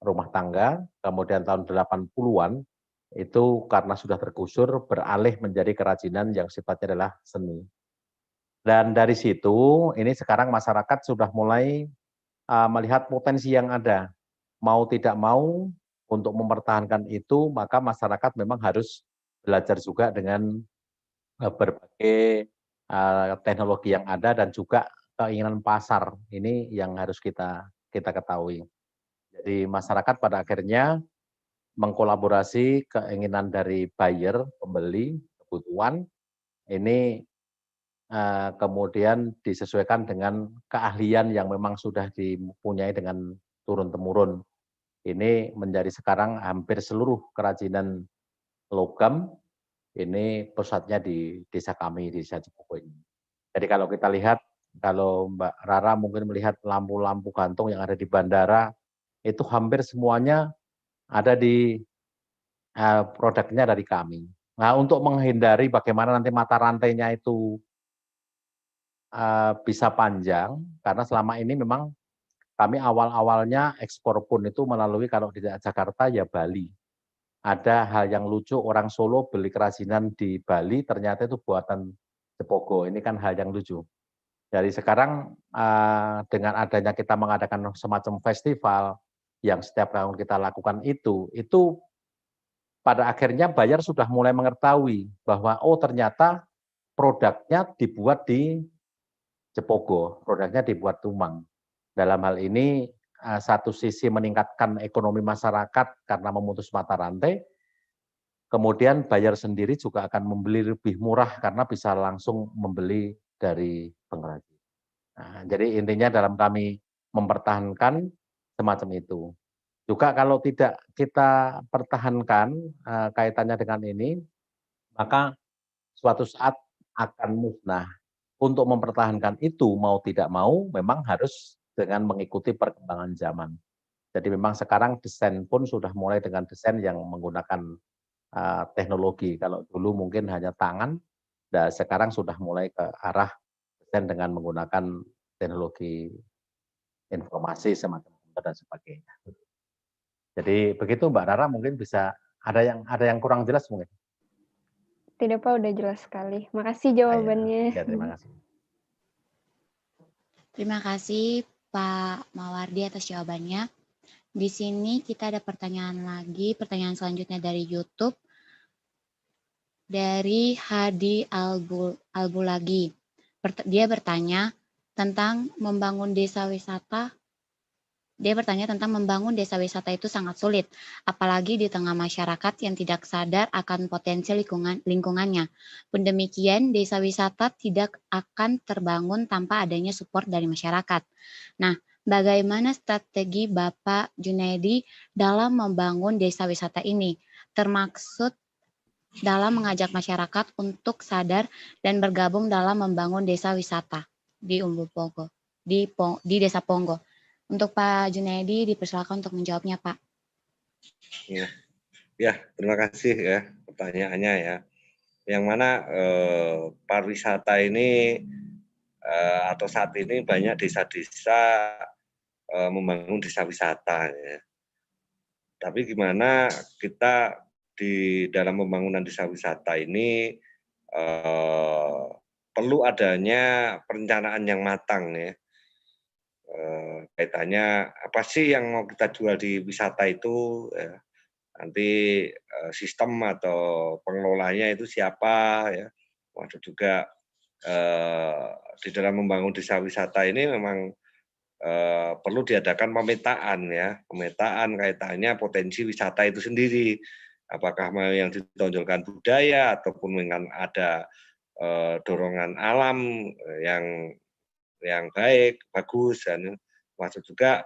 rumah tangga, kemudian tahun 80-an, itu karena sudah tergusur, beralih menjadi kerajinan yang sifatnya adalah seni. Dan dari situ, ini sekarang masyarakat sudah mulai melihat potensi yang ada. Mau tidak mau, untuk mempertahankan itu, maka masyarakat memang harus belajar juga dengan berbagai teknologi yang ada dan juga keinginan pasar. Ini yang harus kita ketahui. Jadi masyarakat pada akhirnya mengkolaborasi keinginan dari buyer, pembeli, kebutuhan, ini kemudian disesuaikan dengan keahlian yang memang sudah dipunyai dengan turun-temurun. Ini menjadi sekarang hampir seluruh kerajinan logam, ini pusatnya di desa kami, di Desa Cepogo ini. Jadi kalau kita lihat, kalau Mbak Rara mungkin melihat lampu-lampu gantung yang ada di bandara, itu hampir semuanya ada di produknya dari kami. Nah, untuk menghindari bagaimana nanti mata rantainya itu bisa panjang, karena selama ini memang kami awal-awalnya ekspor pun itu melalui kalau di Jakarta ya Bali. Ada hal yang lucu, orang Solo beli kerajinan di Bali, ternyata itu buatan Cepogo. Ini kan hal yang lucu. Jadi sekarang dengan adanya kita mengadakan semacam festival yang setiap tahun kita lakukan itu pada akhirnya buyer sudah mulai mengetahui bahwa oh ternyata produknya dibuat di Cepogo, produknya dibuat Tumang. Dalam hal ini satu sisi meningkatkan ekonomi masyarakat karena memutus mata rantai, kemudian buyer sendiri juga akan membeli lebih murah karena bisa langsung membeli dari pengrajin. Nah, jadi intinya dalam kami mempertahankan semacam itu. Juga kalau tidak kita pertahankan kaitannya dengan ini, maka suatu saat akan musnah. Untuk mempertahankan itu mau tidak mau memang harus dengan mengikuti perkembangan zaman. Jadi memang sekarang desain pun sudah mulai dengan desain yang menggunakan teknologi. Kalau dulu mungkin hanya tangan, dan sekarang sudah mulai ke arah desain dengan menggunakan teknologi informasi semacam komputer dan sebagainya. Jadi begitu Mbak Rara, mungkin bisa ada yang kurang jelas mungkin. Tidak Pak, udah jelas sekali. Makasih jawabannya. Ya, terima kasih. Terima kasih Pak Mawardi atas jawabannya. Di sini kita ada pertanyaan pertanyaan selanjutnya dari YouTube. Dari Hadi Albulagi. Dia bertanya tentang membangun desa wisata. Dia bertanya tentang membangun desa wisata itu sangat sulit, apalagi di tengah masyarakat yang tidak sadar akan potensi lingkungannya. Pun demikian, desa wisata tidak akan terbangun tanpa adanya support dari masyarakat. Nah, bagaimana strategi Bapak Junaidi dalam membangun desa wisata ini? Termaksud dalam mengajak masyarakat untuk sadar dan bergabung dalam membangun desa wisata di Umbu Pongo, di Desa Ponggo. Untuk Pak Junaidi dipersilakan untuk menjawabnya, Pak. Ya, terima kasih ya pertanyaannya ya. Yang mana pariwisata ini atau saat ini banyak desa-desa membangun desa wisata ya. Tapi gimana kita di dalam pembangunan desa wisata ini perlu adanya perencanaan yang matang ya. Kaitannya apa sih yang mau kita jual di wisata itu ya. Nanti sistem atau pengelolanya itu siapa ya. Waduh juga di dalam membangun desa wisata ini memang perlu diadakan pemetaan ya, pemetaan kaitannya potensi wisata itu sendiri. Apakah mau yang ditonjolkan budaya ataupun dengan ada dorongan alam yang baik, bagus, dan masuk juga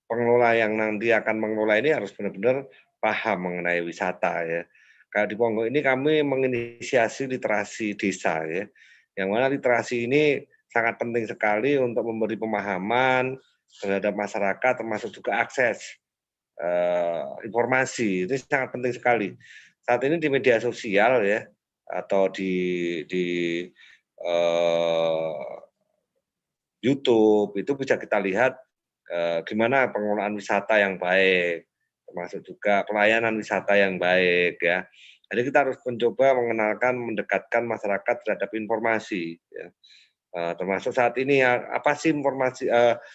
pengelola yang nanti akan mengelola ini harus benar-benar paham mengenai wisata ya. Kayak di Ponggo ini kami menginisiasi literasi desa ya, yang mana literasi ini sangat penting sekali untuk memberi pemahaman terhadap masyarakat, termasuk juga akses informasi. Ini sangat penting sekali. Saat ini di media sosial ya, atau di YouTube itu bisa kita lihat gimana pengelolaan wisata yang baik, termasuk juga pelayanan wisata yang baik ya. Jadi kita harus mencoba mengenalkan, mendekatkan masyarakat terhadap informasi ya. Termasuk saat ini ya, apa sih informasi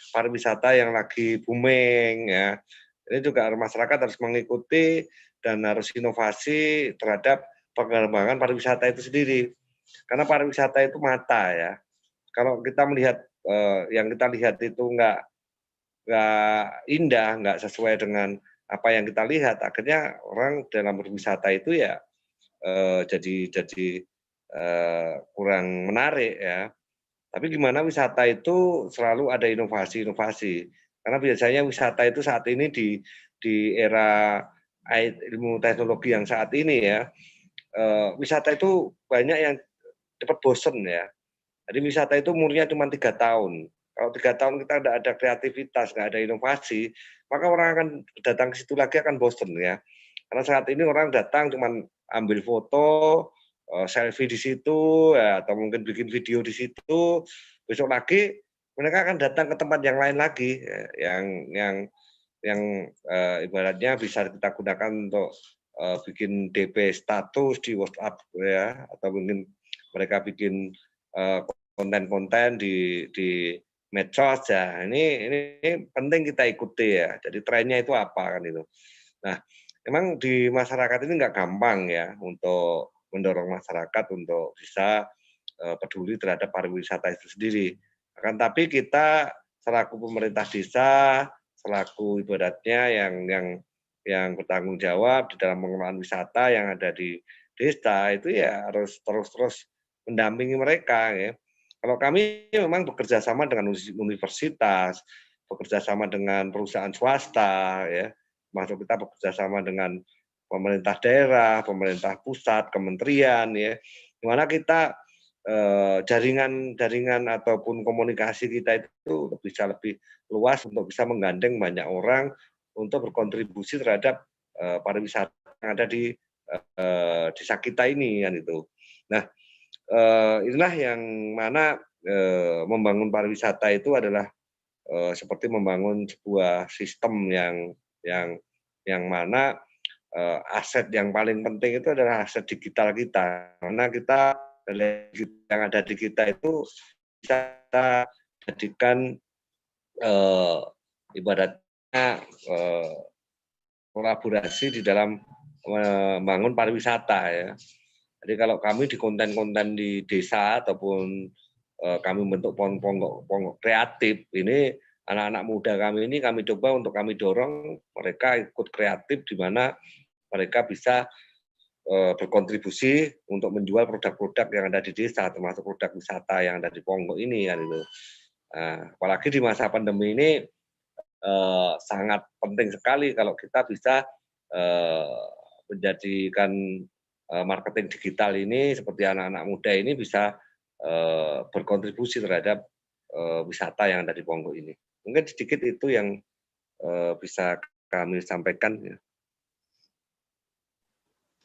pariwisata yang lagi booming ya. Ini juga masyarakat harus mengikuti dan harus inovasi terhadap pengembangan pariwisata itu sendiri. Karena pariwisata itu mata ya. Kalau kita melihat yang kita lihat itu nggak indah, nggak sesuai dengan apa yang kita lihat, akhirnya orang dalam berwisata itu ya jadi kurang menarik ya. Tapi gimana wisata itu selalu ada inovasi-inovasi. Karena biasanya wisata itu saat ini di era ilmu teknologi yang saat ini ya, wisata itu banyak yang cepat bosen ya. Jadi wisata itu umurnya cuma 3 tahun. Kalau 3 tahun kita tidak ada kreativitas, nggak ada inovasi, maka orang akan datang ke situ lagi akan bosen ya. Karena saat ini orang datang cuma ambil foto, selfie di situ, ya, atau mungkin bikin video di situ. Besok lagi mereka akan datang ke tempat yang lain lagi, ya, yang ibaratnya bisa kita gunakan untuk bikin DP status di WhatsApp ya, atau mungkin mereka bikin konten-konten di medsos ya. Ini penting kita ikuti ya. Jadi trennya itu apa kan itu. Nah, memang di masyarakat ini nggak gampang ya untuk mendorong masyarakat untuk bisa peduli terhadap pariwisata itu sendiri. Akan tapi kita selaku pemerintah desa, selaku ibaratnya yang bertanggung jawab di dalam pengelolaan wisata yang ada di desa itu ya harus terus mendampingi mereka ya. Kalau kami memang bekerja sama dengan universitas, bekerja sama dengan perusahaan swasta ya, masuk kita bekerja sama dengan pemerintah daerah, pemerintah pusat, kementerian ya, di mana kita jaringan ataupun komunikasi kita itu bisa lebih luas untuk bisa menggandeng banyak orang untuk berkontribusi terhadap pariwisata yang ada di desa kita ini kan itu. Nah, inilah yang mana membangun pariwisata itu adalah seperti membangun sebuah sistem yang mana aset yang paling penting itu adalah aset digital kita. Karena kita yang ada di kita itu bisa kita jadikan ibaratnya kolaborasi di dalam membangun pariwisata ya. Jadi kalau kami di konten-konten di desa ataupun kami bentuk pondok kreatif ini, anak-anak muda kami ini kami coba untuk kami dorong mereka ikut kreatif di mana mereka bisa berkontribusi untuk menjual produk-produk yang ada di desa, termasuk produk wisata yang ada di Ponggok ini kan itu. Apalagi di masa pandemi ini sangat penting sekali kalau kita bisa menjadikan marketing digital ini seperti anak-anak muda ini bisa berkontribusi terhadap wisata yang ada di Ponggok ini. Mungkin sedikit itu yang bisa kami sampaikan. Ya.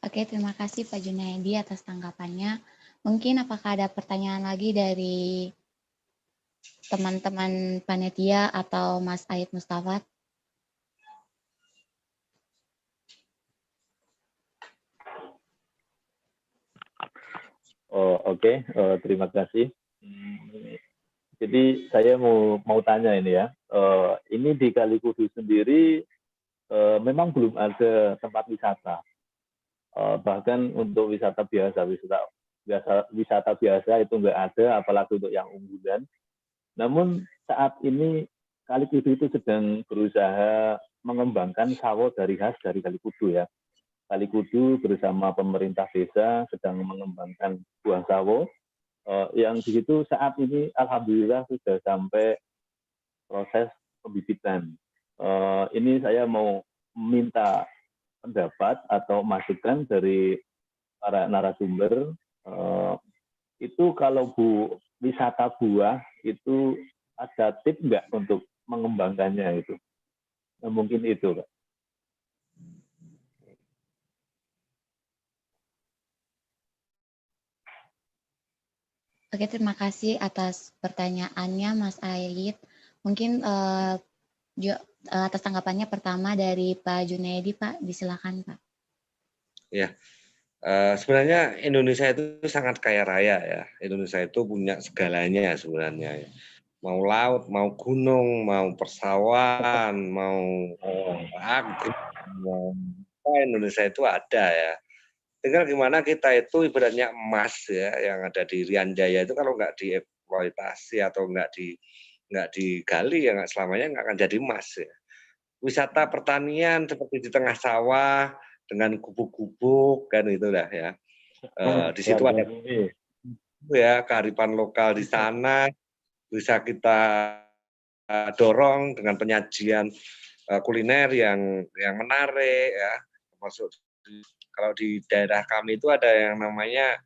Oke, terima kasih Pak Junaidi atas tanggapannya. Mungkin apakah ada pertanyaan lagi dari teman-teman panitia atau Mas Aid Mustafa? Oke, terima kasih. Jadi saya mau tanya ini ya, ini di Kali Kudu sendiri memang belum ada tempat wisata. Bahkan untuk wisata biasa itu nggak ada, apalagi untuk yang unggulan. Namun saat ini Kali Kudu itu sedang berusaha mengembangkan sawo dari khas dari Kali Kudu ya. Kali Kudu bersama pemerintah desa sedang mengembangkan buah sawo yang di situ saat ini alhamdulillah sudah sampai proses pembibitan. Ini saya mau minta pendapat atau masukan dari para narasumber. Itu kalau wisata buah itu ada tips nggak untuk mengembangkannya itu? Mungkin itu, Pak. Oke, terima kasih atas pertanyaannya Mas Aid. Mungkin atas tanggapannya pertama dari Pak Junaidi, Pak, disilakan Pak. Ya, sebenarnya Indonesia itu sangat kaya raya ya. Indonesia itu punya segalanya sebenarnya. Ya. Mau laut, mau gunung, mau persawahan, mau agri, mau Indonesia itu ada ya. Tinggal gimana kita itu ibaratnya emas ya yang ada di Rian Jaya itu kalau nggak dieksploitasi atau nggak digali ya nggak selamanya nggak akan jadi emas ya. Wisata pertanian seperti di tengah sawah dengan gubuk-gubuk kan itulah ya. Di situ ada ya kearifan lokal di sana bisa kita dorong dengan penyajian kuliner yang menarik ya. Termasuk kalau di daerah kami itu ada yang namanya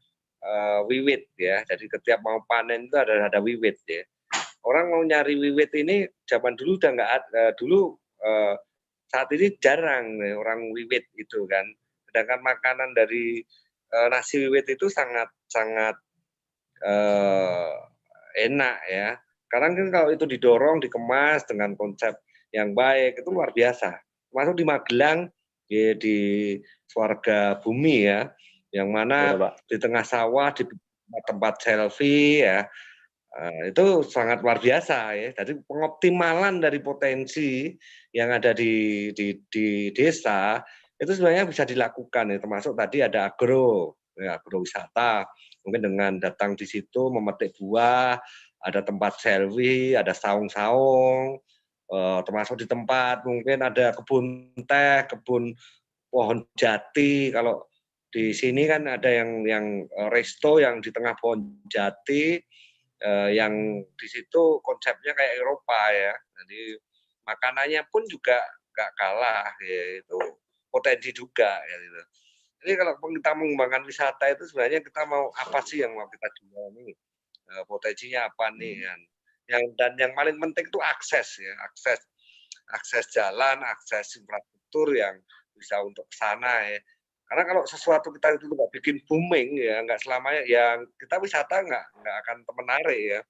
wiwit ya. Jadi setiap mau panen itu ada wiwit ya. Orang mau nyari wiwit ini zaman dulu udah nggak ada. Dulu saat ini jarang nih, orang wiwit itu kan. Sedangkan makanan dari nasi wiwit itu sangat enak ya. Sekarang kan kalau itu didorong, dikemas dengan konsep yang baik itu luar biasa. Termasuk di Magelang ya, di Swarga Bumi ya, yang mana di tengah sawah di tempat selfie ya, itu sangat luar biasa ya. Jadi pengoptimalan dari potensi yang ada di desa itu sebenarnya bisa dilakukan ya. Termasuk tadi ada agrowisata, mungkin dengan datang di situ memetik buah, ada tempat selfie, ada saung-saung, termasuk di tempat mungkin ada kebun teh, kebun pohon jati. Kalau di sini kan ada yang resto yang di tengah pohon jati, yang di situ konsepnya kayak Eropa ya. Jadi makanannya pun juga nggak kalah, yaitu potensi juga. Ya, gitu. Jadi kalau kita mengembangkan wisata itu sebenarnya kita mau apa sih yang mau kita jual nih? Potensinya apa nih? Dan yang paling penting itu akses ya, akses jalan, akses infrastruktur yang bisa untuk ke sana ya. Karena kalau sesuatu kita itu nggak bikin booming ya, nggak selamanya ya kita wisata nggak akan menarik ya.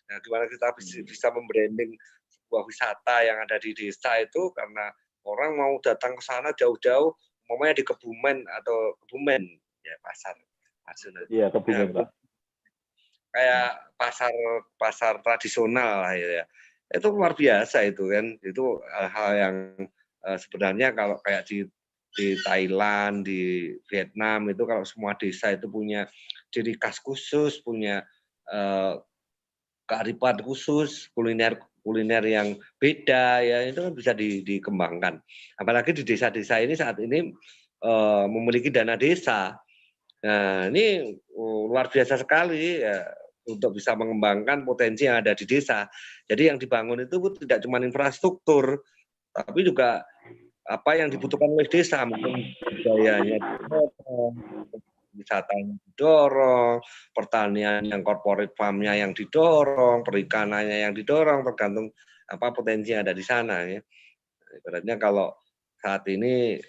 Nah, gimana kita bisa membranding sebuah wisata yang ada di desa itu karena orang mau datang ke sana jauh-jauh, umpamanya di Kebumen atau Kebumen ya pasar. Iya Kebumen Pak. kayak pasar tradisional lah ya. Itu luar biasa itu kan. Itu hal yang sebenarnya kalau kayak di Thailand, di Vietnam itu kalau semua desa itu punya ciri khas khusus, punya kearifan khusus, kuliner yang beda ya, itu kan bisa dikembangkan. Apalagi di desa-desa ini saat ini memiliki dana desa. Nah, ini luar biasa sekali ya untuk bisa mengembangkan potensi yang ada di desa. Jadi yang dibangun itu tidak cuma infrastruktur, tapi juga apa yang dibutuhkan oleh desa, mungkin budayanya didorong, wisatanya didorong, pertanian yang corporate farm-nya yang didorong, perikanannya yang didorong, tergantung apa potensi yang ada di sana ya. Ibaratnya kalau saat ini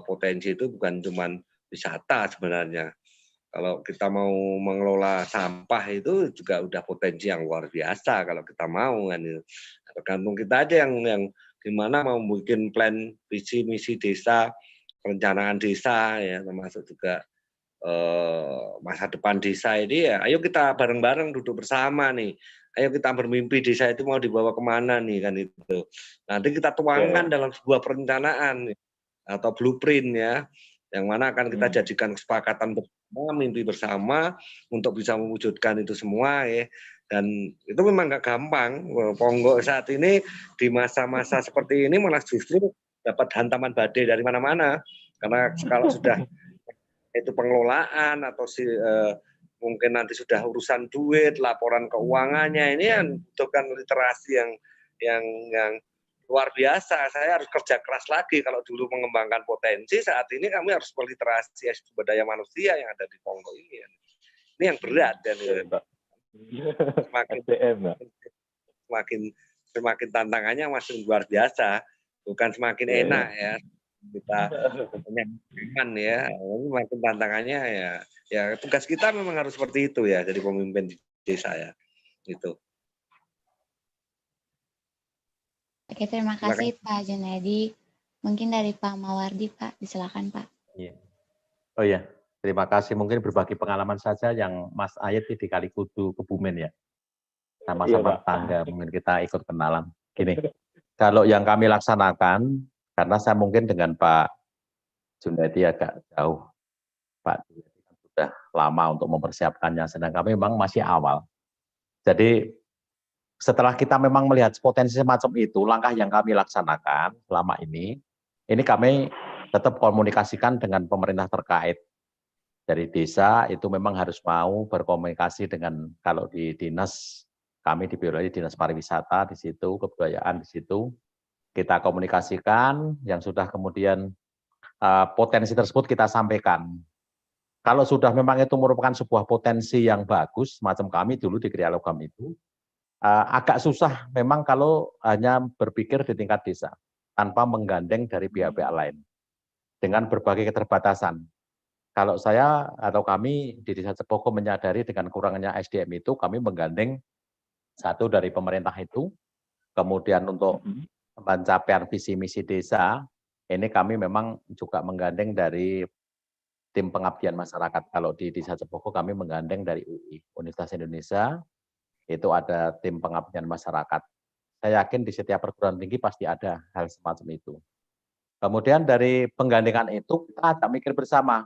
potensi itu bukan cuma wisata sebenarnya. Kalau kita mau mengelola sampah itu juga udah potensi yang luar biasa kalau kita mau kan. Tergantung kita aja yang gimana mau bikin plan visi misi desa, perencanaan desa ya, termasuk juga masa depan desa ini ya. Ayo kita bareng-bareng duduk bersama nih. Ayo kita bermimpi desa itu mau dibawa kemana nih kan itu. Nanti kita tuangkan dalam sebuah perencanaan atau blueprint ya, yang mana akan kita jadikan kesepakatan bersama, mimpi bersama untuk bisa mewujudkan itu semua ya. Dan itu memang nggak gampang. Ponggok saat ini di masa-masa seperti ini malah justru dapat hantaman badai dari mana-mana. Karena kalau sudah itu pengelolaan atau mungkin nanti sudah urusan duit, laporan keuangannya, ini kan butuhkan literasi yang luar biasa. Saya harus kerja keras lagi. Kalau dulu mengembangkan potensi, saat ini kami harus meliterasi sumber daya manusia yang ada di Ponggok ini. Ini yang berat dan semakin tantangannya masih luar biasa, bukan semakin enak ya. Kita nyaman ya, makin tantangannya ya tugas kita memang harus seperti itu ya, jadi pemimpin di desa ya, gitu. Oke, terima kasih Pak Junedi. Mungkin dari Pak Mawardi, Pak, silakan Pak. Iya. Oh ya, terima kasih. Mungkin berbagi pengalaman saja yang Mas Ayat di Kalikudu Kebumen ya, sama-sama tangga. Mungkin kita ikut kenalan. Gini, kalau yang kami laksanakan, karena saya mungkin dengan Pak Junedi agak jauh, Pak Junedi sudah lama untuk mempersiapkannya, sedang kami memang masih awal. Jadi setelah kita memang melihat potensi semacam itu, langkah yang kami laksanakan selama ini kami tetap komunikasikan dengan pemerintah terkait. Dari desa itu memang harus mau berkomunikasi dengan, kalau di dinas, kami di Biologi Dinas Pariwisata di situ, kebudayaan di situ, kita komunikasikan, yang sudah kemudian potensi tersebut kita sampaikan. Kalau sudah memang itu merupakan sebuah potensi yang bagus, macam kami dulu di Krialogam itu, agak susah memang kalau hanya berpikir di tingkat desa, tanpa menggandeng dari pihak-pihak lain, dengan berbagai keterbatasan. Kalau saya atau kami di Desa Cepoko menyadari dengan kurangnya SDM itu, kami menggandeng satu dari pemerintah itu, kemudian untuk pencapaian visi misi desa, ini kami memang juga menggandeng dari tim pengabdian masyarakat. Kalau di Desa Cepoko kami menggandeng dari UI, Universitas Indonesia, itu ada tim pengabdian masyarakat. Saya yakin di setiap perguruan tinggi pasti ada hal semacam itu. Kemudian dari penggandengan itu kita ada mikir bersama,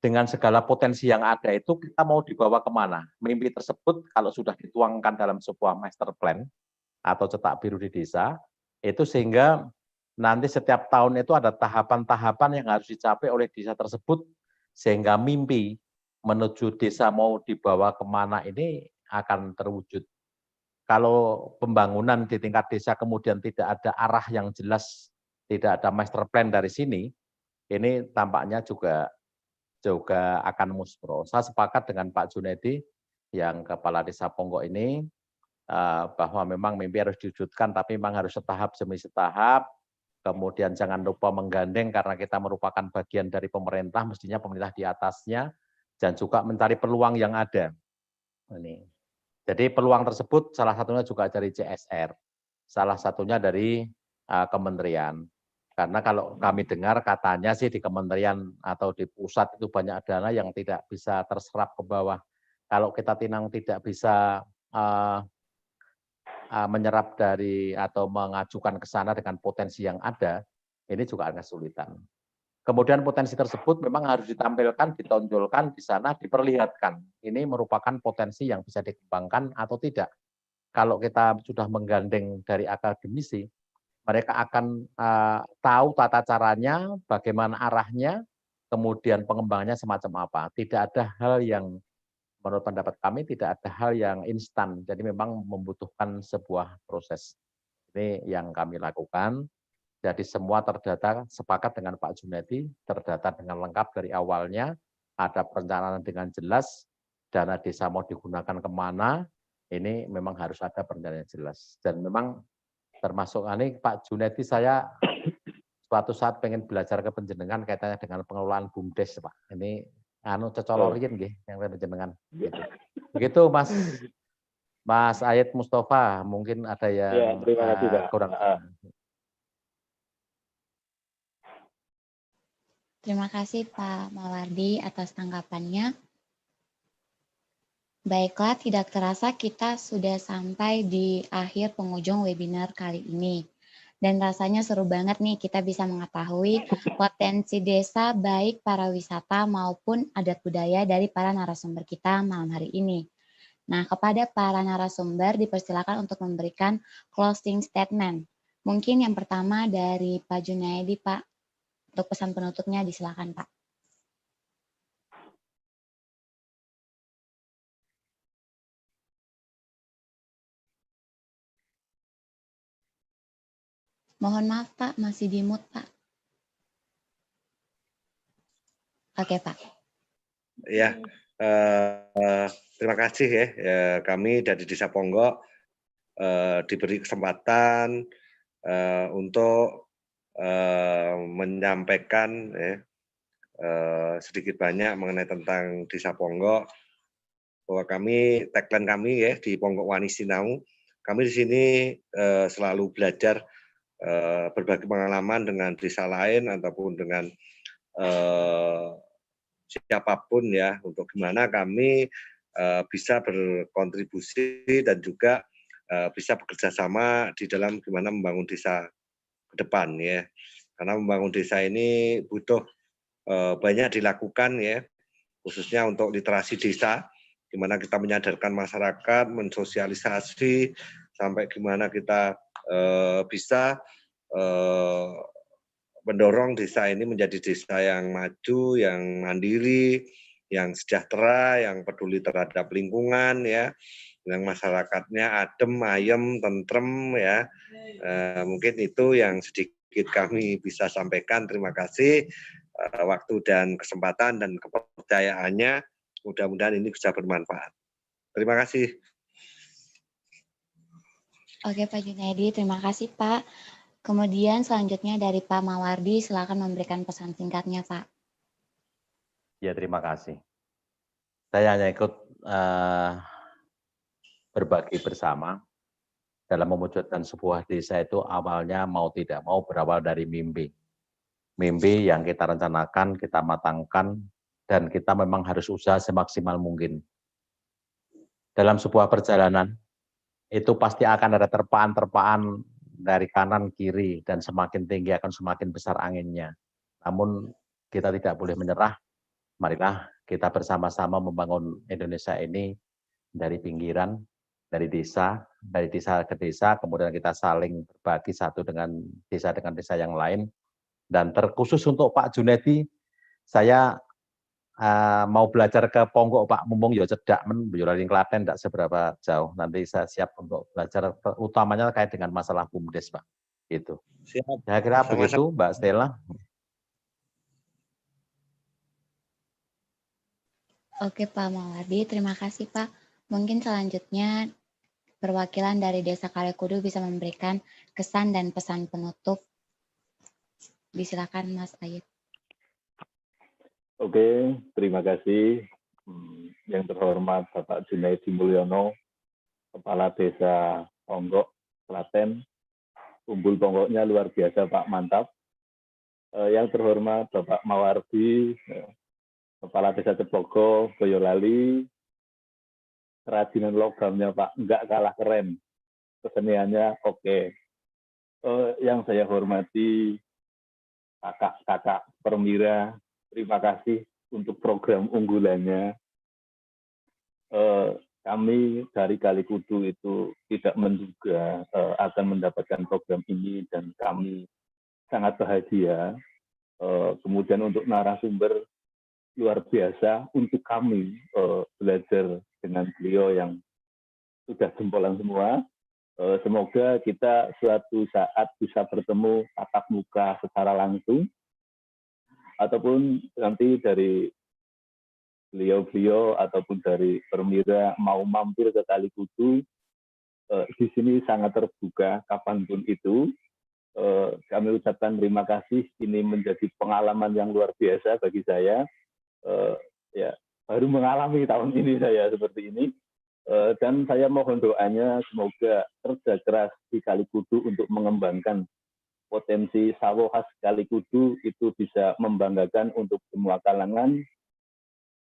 dengan segala potensi yang ada itu kita mau dibawa kemana. Mimpi tersebut kalau sudah dituangkan dalam sebuah master plan atau cetak biru di desa, itu sehingga nanti setiap tahun itu ada tahapan-tahapan yang harus dicapai oleh desa tersebut, sehingga mimpi menuju desa mau dibawa kemana ini akan terwujud. Kalau pembangunan di tingkat desa kemudian tidak ada arah yang jelas, tidak ada master plan dari sini, ini tampaknya juga akan muspro. Saya sepakat dengan Pak Junedi yang Kepala Desa Ponggok ini, bahwa memang mimpi harus diwujudkan, tapi memang harus setahap demi setahap. Kemudian jangan lupa menggandeng, karena kita merupakan bagian dari pemerintah, mestinya pemerintah di atasnya, dan juga mencari peluang yang ada. Ini. Jadi peluang tersebut salah satunya juga dari CSR, salah satunya dari kementerian. Karena kalau kami dengar katanya sih di kementerian atau di pusat itu banyak dana yang tidak bisa terserap ke bawah. kalau kita tidak bisa menyerap dari atau mengajukan ke sana dengan potensi yang ada, ini juga akan kesulitan. Kemudian potensi tersebut memang harus ditampilkan, ditonjolkan di sana, diperlihatkan. Ini merupakan potensi yang bisa dikembangkan atau tidak. Kalau kita sudah menggandeng dari akademisi, mereka akan tahu tata caranya, bagaimana arahnya, kemudian pengembangannya semacam apa. Tidak ada hal yang, menurut pendapat kami, tidak ada hal yang instan. Jadi memang membutuhkan sebuah proses. Ini yang kami lakukan. Jadi semua terdata, sepakat dengan Pak Junedi, terdata dengan lengkap dari awalnya, ada perencanaan dengan jelas, dana desa mau digunakan kemana, ini memang harus ada perencanaan yang jelas. Dan memang termasuk ini Pak Junedi, saya suatu saat pengen belajar ke penjenengan kaitannya dengan pengelolaan BUMDes, Pak. Ini cocolorin nggih yang penjenengan. Gitu. Begitu Mas Ayat Mustafa, mungkin ada yang ya, terima kasih, Pak. kurang. Terima kasih Pak Mawardi atas tanggapannya. Baiklah, tidak terasa kita sudah sampai di akhir penghujung webinar kali ini. Dan rasanya seru banget nih kita bisa mengetahui potensi desa baik para wisata maupun adat budaya dari para narasumber kita malam hari ini. Nah, kepada para narasumber dipersilakan untuk memberikan closing statement. Mungkin yang pertama dari Pak Junaidi, Pak. Untuk pesan penutupnya disilakan, Pak. Mohon maaf, Pak, masih di mute, Pak. Oke, Pak. Ya, terima kasih ya. Kami dari Desa Ponggok diberi kesempatan untuk menyampaikan sedikit banyak mengenai tentang Desa Ponggok, bahwa kami, tagline kami ya di Ponggok Wani Sinau, kami di sini selalu belajar berbagi pengalaman dengan desa lain ataupun dengan siapapun ya, untuk gimana kami bisa berkontribusi dan juga bisa bekerja sama di dalam gimana membangun desa ke depan ya. Karena membangun desa ini butuh banyak dilakukan ya, khususnya untuk literasi desa, gimana kita menyadarkan masyarakat, mensosialisasi, sampai gimana kita bisa mendorong desa ini menjadi desa yang maju, yang mandiri, yang sejahtera, yang peduli terhadap lingkungan ya, yang masyarakatnya adem, ayem, tentrem ya. Mungkin itu yang sedikit kami bisa sampaikan. Terima kasih waktu dan kesempatan dan kepercayaannya. Mudah-mudahan ini bisa bermanfaat. Terima kasih. Oke, Pak Junaidi, terima kasih, Pak. Kemudian selanjutnya dari Pak Mawardi, silakan memberikan pesan singkatnya, Pak. Ya, terima kasih. Saya hanya ikut berbagi bersama dalam mewujudkan sebuah desa itu awalnya mau tidak mau berawal dari mimpi. Mimpi yang kita rencanakan, kita matangkan, dan kita memang harus usaha semaksimal mungkin. Dalam sebuah perjalanan, itu pasti akan ada terpaan-terpaan dari kanan kiri dan semakin tinggi akan semakin besar anginnya. Namun kita tidak boleh menyerah. Marilah kita bersama-sama membangun Indonesia ini dari pinggiran, dari desa ke desa, kemudian kita saling berbagi satu dengan desa yang lain. Dan terkhusus untuk Pak Junedi, saya mau belajar ke Ponggok Pak, mumpung ya cedak men Boyolali Klaten tidak seberapa jauh. Nanti saya siap untuk belajar, utamanya terkait dengan masalah BUMDes, Pak. Gitu. Siap. Saya kira begitu, Mbak Stella. Oke, Pak Mawardi, terima kasih, Pak. Mungkin selanjutnya perwakilan dari Desa Kalekudu bisa memberikan kesan dan pesan penutup. Disilakan, Mas Ayat. Oke, terima kasih. Yang terhormat Bapak Junaidi Mulyono, Kepala Desa Ponggok, Klaten. Umbul Ponggoknya luar biasa, Pak, mantap. Yang terhormat Bapak Mawardi, Kepala Desa Cepogo, Boyolali. kerajinan logamnya Pak nggak kalah keren, keseniannya oke. Yang saya hormati kakak-kakak Permira, terima kasih untuk program unggulannya. Kami dari Kalikudu itu tidak menduga akan mendapatkan program ini dan kami sangat bahagia. Kemudian untuk narasumber luar biasa untuk kami belajar dengan beliau yang sudah jempolan semua. Semoga kita suatu saat bisa bertemu tatap muka secara langsung, ataupun nanti dari beliau-beliau ataupun dari Permira mau mampir ke Kalikudu, di sini sangat terbuka kapanpun itu. Kami ucapkan terima kasih, ini menjadi pengalaman yang luar biasa bagi saya. Ya, baru mengalami tahun ini saya seperti ini. Dan saya mohon doanya semoga kerja keras di Kalikudu untuk mengembangkan potensi sawo khas Kalikudu itu bisa membanggakan untuk semua kalangan,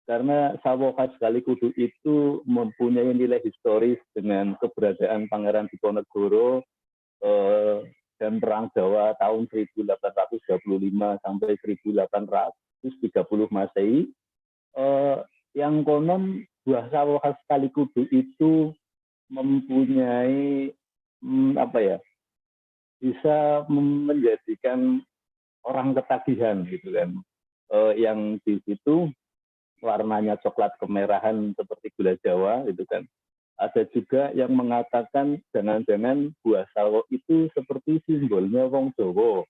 karena sawo khas Kalikudu itu mempunyai nilai historis dengan keberadaan Pangeran Diponegoro dan Perang Jawa tahun 1825 sampai 1830 Masehi, yang konon buah sawo khas Kalikudu itu mempunyai bisa menjadikan orang ketagihan gitu kan, yang di situ warnanya coklat kemerahan seperti gula Jawa gitu kan. Ada juga yang mengatakan jangan-jangan buah sawo itu seperti simbolnya wong Jawa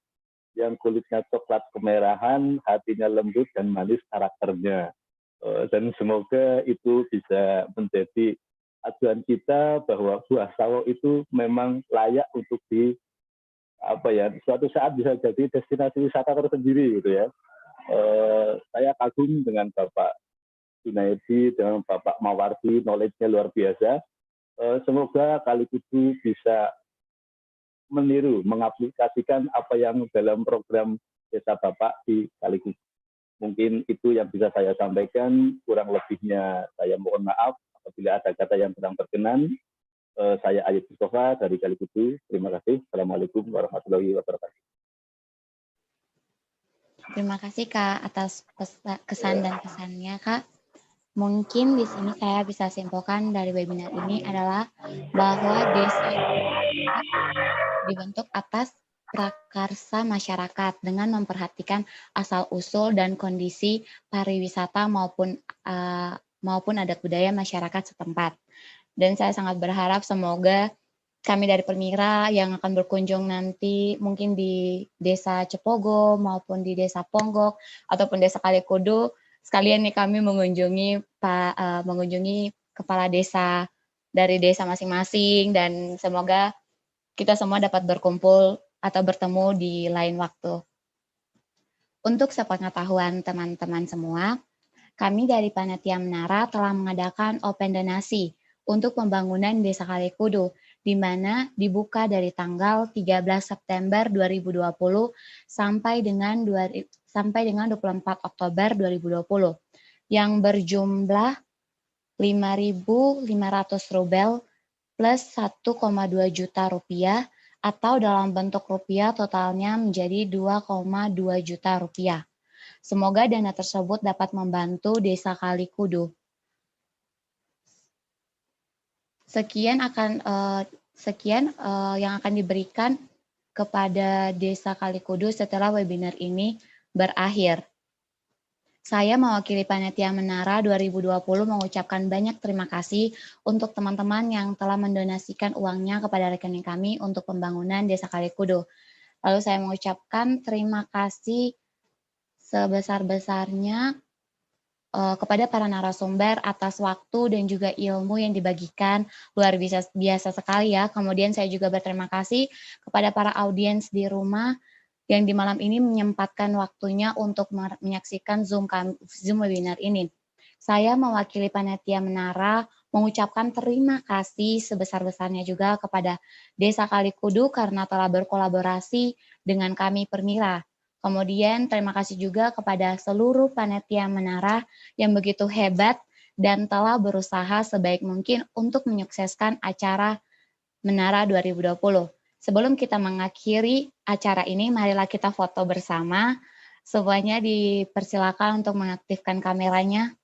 yang kulitnya coklat kemerahan, hatinya lembut dan manis karakternya. Dan semoga itu bisa menjadi acuan kita bahwa buah sawo itu memang layak untuk suatu saat bisa jadi destinasi wisata tersendiri gitu ya. Saya kagum dengan Bapak Junaidi, dengan Bapak Mawardi, knowledge-nya luar biasa. Semoga Kalikudu bisa meniru, mengaplikasikan apa yang dalam program desa Bapak di Kalikudu. Mungkin itu yang bisa saya sampaikan, kurang lebihnya saya mohon maaf apabila ada kata yang kurang berkenan. Saya Ayub Mustafa dari Kalikudu. Terima kasih. Assalamualaikum warahmatullahi wabarakatuh. Terima kasih Kak atas kesan dan pesannya Kak. Mungkin di sini saya bisa simpulkan dari webinar ini adalah bahwa desa dibentuk atas prakarsa masyarakat dengan memperhatikan asal-usul dan kondisi pariwisata maupun adat budaya masyarakat setempat. Dan saya sangat berharap semoga kami dari Permira yang akan berkunjung nanti mungkin di Desa Cepogo maupun di Desa Ponggok ataupun Desa Kalikudu, sekalian nih kami mengunjungi kepala desa dari desa masing-masing, dan semoga kita semua dapat berkumpul atau bertemu di lain waktu. Untuk sepengetahuan teman-teman semua, kami dari Panitia Menara telah mengadakan open donasi untuk pembangunan Desa Kalikudu, di mana dibuka dari tanggal 13 September 2020 sampai dengan 24 Oktober 2020, yang berjumlah 5.500 rubel plus 1,2 juta rupiah, atau dalam bentuk rupiah totalnya menjadi 2,2 juta rupiah. Semoga dana tersebut dapat membantu Desa Kalikudu. Sekian yang akan diberikan kepada Desa Kalikudu setelah webinar ini berakhir. Saya mewakili Panitia Menara 2020 mengucapkan banyak terima kasih untuk teman-teman yang telah mendonasikan uangnya kepada rekening kami untuk pembangunan Desa Kalikudu. Lalu saya mengucapkan terima kasih sebesar-besarnya kepada para narasumber atas waktu dan juga ilmu yang dibagikan, luar biasa sekali ya. Kemudian saya juga berterima kasih kepada para audiens di rumah yang di malam ini menyempatkan waktunya untuk menyaksikan Zoom webinar ini. Saya mewakili Panitia Menara mengucapkan terima kasih sebesar-besarnya juga kepada Desa Kalikudu karena telah berkolaborasi dengan kami Permira. Kemudian terima kasih juga kepada seluruh Panitia Menara yang begitu hebat dan telah berusaha sebaik mungkin untuk menyukseskan acara Menara 2020. Sebelum kita mengakhiri acara ini, marilah kita foto bersama. Semuanya dipersilakan untuk mengaktifkan kameranya.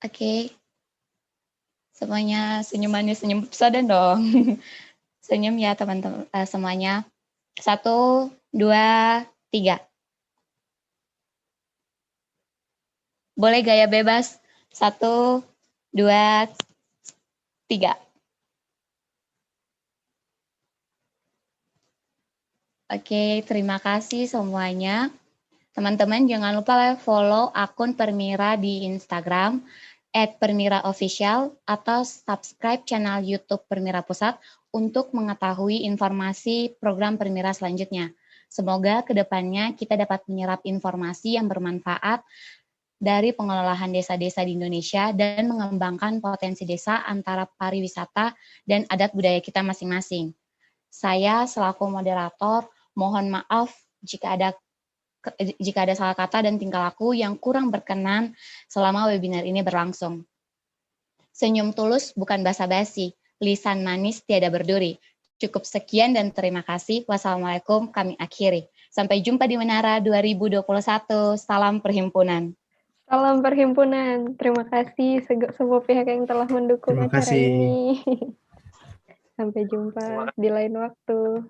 Oke. Semuanya senyum manis, senyum sadan dong. Senyum ya teman-teman semuanya. 1, 2, 3. Boleh gaya bebas. 1, 2, 3. Oke, terima kasih semuanya. Teman-teman jangan lupa follow akun Permira di Instagram @permiraofficial atau subscribe channel YouTube Permira Pusat untuk mengetahui informasi program Permira selanjutnya. Semoga kedepannya kita dapat menyerap informasi yang bermanfaat dari pengelolaan desa-desa di Indonesia dan mengembangkan potensi desa antara pariwisata dan adat budaya kita masing-masing. Saya selaku moderator mohon maaf jika ada salah kata dan tingkah laku yang kurang berkenan selama webinar ini berlangsung. Senyum tulus bukan basa-basi, lisan manis tiada berduri. Cukup sekian dan terima kasih. Wassalamualaikum, kami akhiri. Sampai jumpa di Menara 2021. Salam Perhimpunan. Salam Perhimpunan. Terima kasih semua pihak yang telah mendukung acara ini. Sampai jumpa di lain waktu.